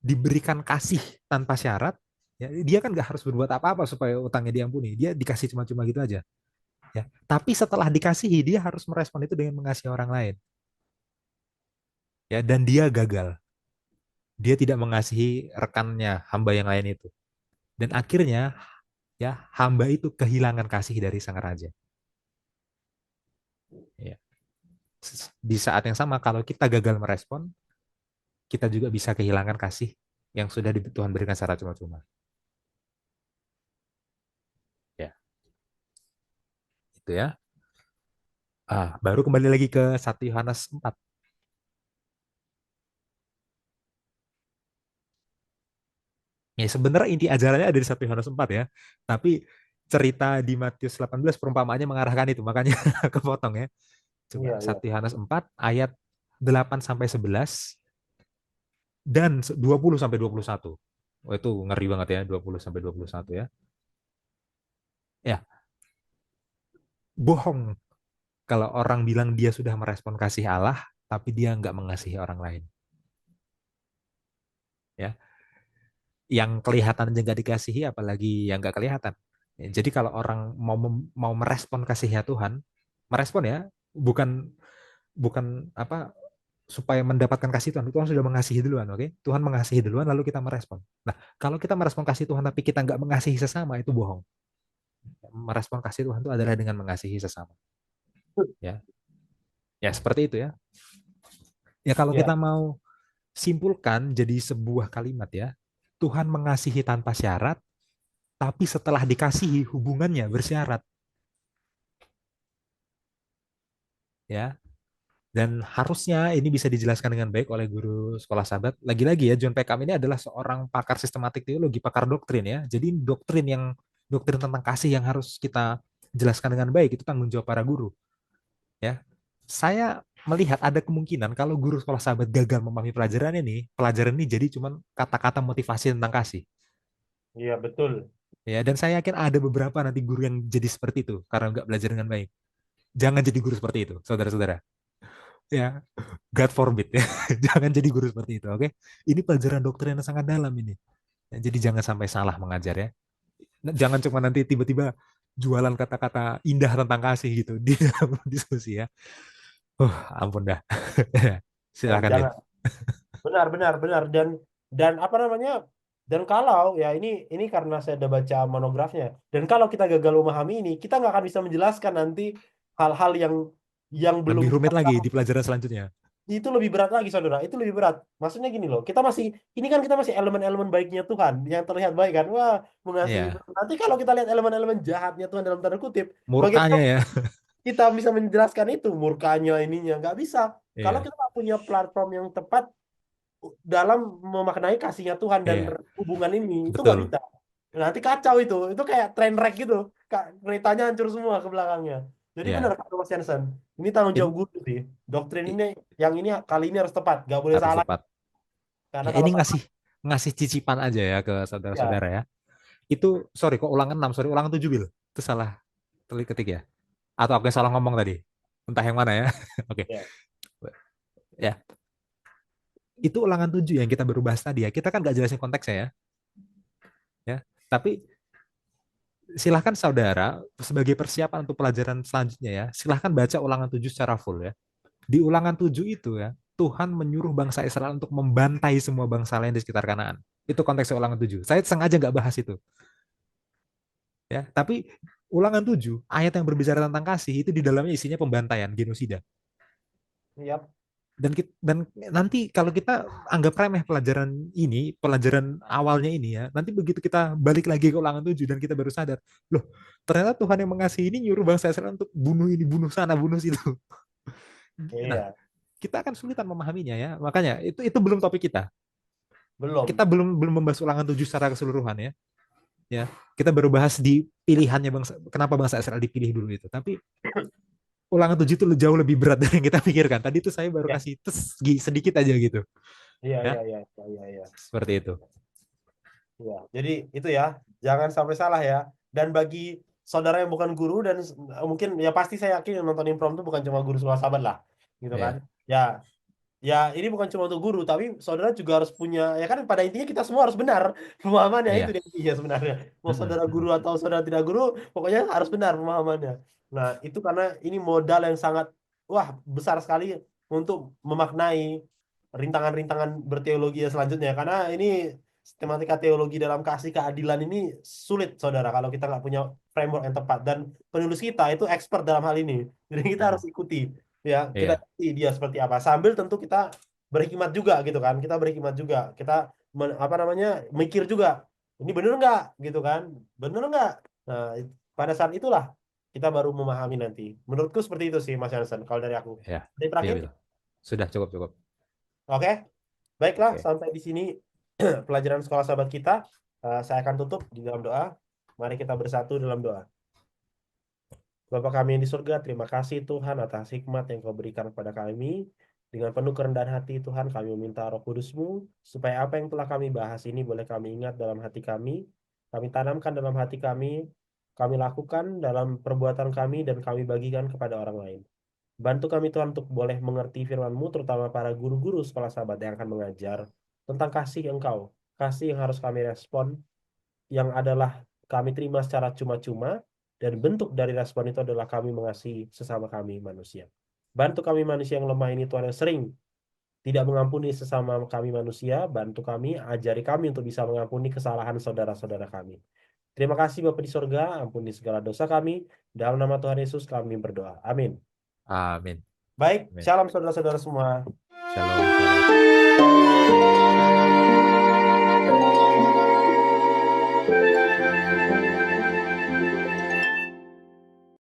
diberikan kasih tanpa syarat ya, dia kan nggak harus berbuat apa-apa supaya utangnya diampuni, dia dikasih cuma-cuma gitu aja ya, tapi setelah dikasihi dia harus merespon itu dengan mengasihi orang lain ya, dan dia gagal, dia tidak mengasihi rekannya hamba yang lain itu, dan akhirnya ya hamba itu kehilangan kasih dari sang raja ya. Di saat yang sama kalau kita gagal merespon, kita juga bisa kehilangan kasih yang sudah Tuhan berikan secara cuma-cuma ya, itu ya. Baru kembali lagi ke 1 Yohanes 4. Ya sebenarnya inti ajarannya ada di 1 Yohanes 4 ya, tapi cerita di Matius 18 perumpamaannya mengarahkan itu, makanya kepotong ya. Coba Iya, iya. 1 Yohanes 4 ayat 8 sampai 11 dan 20 sampai 21. Oh, itu ngeri banget ya, 20 sampai 21 ya. Ya, bohong kalau orang bilang dia sudah merespon kasih Allah, tapi dia nggak mengasihi orang lain. Ya, yang kelihatan aja nggak dikasihi, apalagi yang nggak kelihatan. Ya, jadi kalau orang mau merespon kasihnya Tuhan, merespon ya, bukan bukan apa supaya mendapatkan kasih Tuhan. Tuhan sudah mengasihi duluan, oke? Tuhan mengasihi duluan, lalu kita merespon. Nah, kalau kita merespon kasih Tuhan tapi kita nggak mengasihi sesama, itu bohong. Merespon kasih Tuhan itu adalah dengan mengasihi sesama. Ya, ya seperti itu ya. Ya kalau Ya, kita mau simpulkan jadi sebuah kalimat ya, Tuhan mengasihi tanpa syarat, tapi setelah dikasihi hubungannya bersyarat. Ya, dan harusnya ini bisa dijelaskan dengan baik oleh guru sekolah sahabat. Lagi-lagi ya, John Peckham ini adalah seorang pakar sistematik teologi, pakar doktrin ya. Jadi doktrin tentang kasih yang harus kita jelaskan dengan baik itu tanggung jawab para guru ya. Saya melihat ada kemungkinan kalau guru sekolah sahabat gagal memahami pelajaran ini jadi cuman kata-kata motivasi tentang kasih. iya betul. Ya, dan saya yakin ada beberapa nanti guru yang jadi seperti itu karena nggak belajar dengan baik. Jangan jadi guru seperti itu, saudara-saudara. Ya, God forbid ya. Jangan jadi guru seperti itu, oke? Ini pelajaran doktrin yang sangat dalam ini. Ya, jadi jangan sampai salah mengajar ya. Nah, jangan cuma nanti tiba-tiba jualan kata-kata indah tentang kasih gitu di dalam diskusi ya. Ampun dah. Silakan Din. Jangan. Benar, benar, benar. Dan apa namanya? Dan kalau ya ini karena saya udah baca monografnya. Dan kalau kita gagal memahami ini, kita nggak akan bisa menjelaskan nanti hal-hal yang belum Lebih kita rumit lagi di pahami. pelajaran selanjutnya. Itu lebih berat lagi, saudara. Itu lebih berat. Maksudnya gini loh, ini kan kita masih elemen-elemen baiknya Tuhan yang terlihat baik kan. Wah, mengasihi. Iya, Nanti kalau kita lihat elemen-elemen jahatnya Tuhan dalam tanda kutip, bagaimana murkanya ya. kita bisa menjelaskan itu murkanya ininya? Nggak bisa. Kalau Iya, kita nggak punya platform yang tepat dalam memaknai kasihnya Tuhan dan iya, hubungan ini, itu nggak betul. bisa. Nanti kacau itu kayak train wreck gitu. Keretanya hancur semua ke belakangnya. Jadi benar Iya, kata Mas Jansen, ini tanggung jawab in, guru sih. Doktrin i- ini, yang ini kali ini harus tepat, nggak boleh harus salah. tepat. Karena Ya, kalau ini salah, ngasih ngasih cicipan aja ya ke ya, saudara-saudara ya. Itu sorry kok ulangan 6, sorry ulangan 7 Bil. Itu salah telik ketik ya. Atau aku yang salah ngomong tadi. Entah yang mana ya. Oke. ya, Ya, itu ulangan 7 yang kita baru bahas tadi ya. Kita kan nggak jelasin konteksnya ya. Ya. Tapi silahkan saudara sebagai persiapan untuk pelajaran selanjutnya ya. Silahkan baca ulangan 7 secara full ya. Di ulangan 7 itu ya, Tuhan menyuruh bangsa Israel untuk membantai semua bangsa lain di sekitar Kanaan. Itu konteksnya ulangan 7. Saya sengaja nggak bahas itu. Ya, tapi ulangan 7 ayat yang berbicara tentang kasih itu di dalamnya isinya pembantaian, genosida. ya, Dan nanti kalau kita anggap remeh pelajaran awalnya ini ya, nanti begitu kita balik lagi ke ulangan 7 dan kita baru sadar, loh, ternyata Tuhan yang mengasihi ini nyuruh bangsa Israel untuk bunuh ini, bunuh sana, bunuh situ. Nah, iya, kita akan sulitan memahaminya ya. Makanya itu belum topik kita. Kita belum. belum belum membahas ulangan 7 secara keseluruhan ya. Ya, kita baru bahas di pilihannya kenapa bangsa Israel dipilih dulu itu. Tapi ulangan 7 itu jauh lebih berat dari yang kita pikirkan. Tadi itu saya baru Ya, kasih sedikit aja gitu. iya, Ya, iya, iya, iya, iya, iya. seperti itu. Ya, jadi itu ya, jangan sampai salah ya. Dan bagi saudara yang bukan guru dan mungkin ya pasti saya yakin yang nonton Improm itu bukan cuma guru sekolah sahabat lah, gitu kan? Ya, Ya, ya ini bukan cuma untuk guru, tapi saudara juga harus punya, ya kan pada intinya kita semua harus benar pemahamannya itu ya. dia intinya sebenarnya. Mau Mm-mm, saudara guru mm-mm. atau saudara tidak guru, pokoknya harus benar pemahamannya. Nah, itu karena ini modal yang sangat wah besar sekali untuk memaknai rintangan-rintangan berteologi ya selanjutnya. Karena ini tematika teologi dalam kasih keadilan ini sulit, saudara, kalau kita nggak punya framework yang tepat. Dan penulis kita itu expert dalam hal ini. Jadi kita harus Mm-mm. ikuti ya, kita Iya, ikuti dia seperti apa sambil tentu kita berhikmat juga gitu kan, kita berhikmat juga, kita apa namanya, mikir juga ini bener nggak gitu kan, bener nggak. Nah, pada saat itulah kita baru memahami nanti. Menurutku seperti itu sih Mas Hansen kalau dari aku. ya. Dari Iya, terakhir, betul. Sudah cukup, cukup. oke, baiklah, Oke. sampai di sini pelajaran sekolah sahabat kita. Saya akan tutup di dalam doa. Mari kita bersatu dalam doa. Bapa kami yang di surga, terima kasih Tuhan atas hikmat yang Kau berikan kepada kami. Dengan penuh kerendahan hati Tuhan, kami meminta Roh Kudus-Mu, supaya apa yang telah kami bahas ini boleh kami ingat dalam hati kami tanamkan dalam hati kami lakukan dalam perbuatan kami, dan kami bagikan kepada orang lain. Bantu kami Tuhan untuk boleh mengerti firman-Mu, terutama para guru-guru sekolah sahabat yang akan mengajar tentang kasih Engkau. Kasih yang harus kami respon, yang adalah kami terima secara cuma-cuma, dan bentuk dari respon itu adalah kami mengasihi sesama kami manusia. Bantu kami manusia yang lemah ini Tuhan, yang sering tidak mengampuni sesama kami manusia, bantu kami, ajari kami untuk bisa mengampuni kesalahan saudara-saudara kami. Terima kasih Bapa di sorga, ampuni segala dosa kami. Dalam nama Tuhan Yesus kami berdoa. Amin. Amin. Baik, Amin. shalom saudara-saudara semua. Shalom, shalom.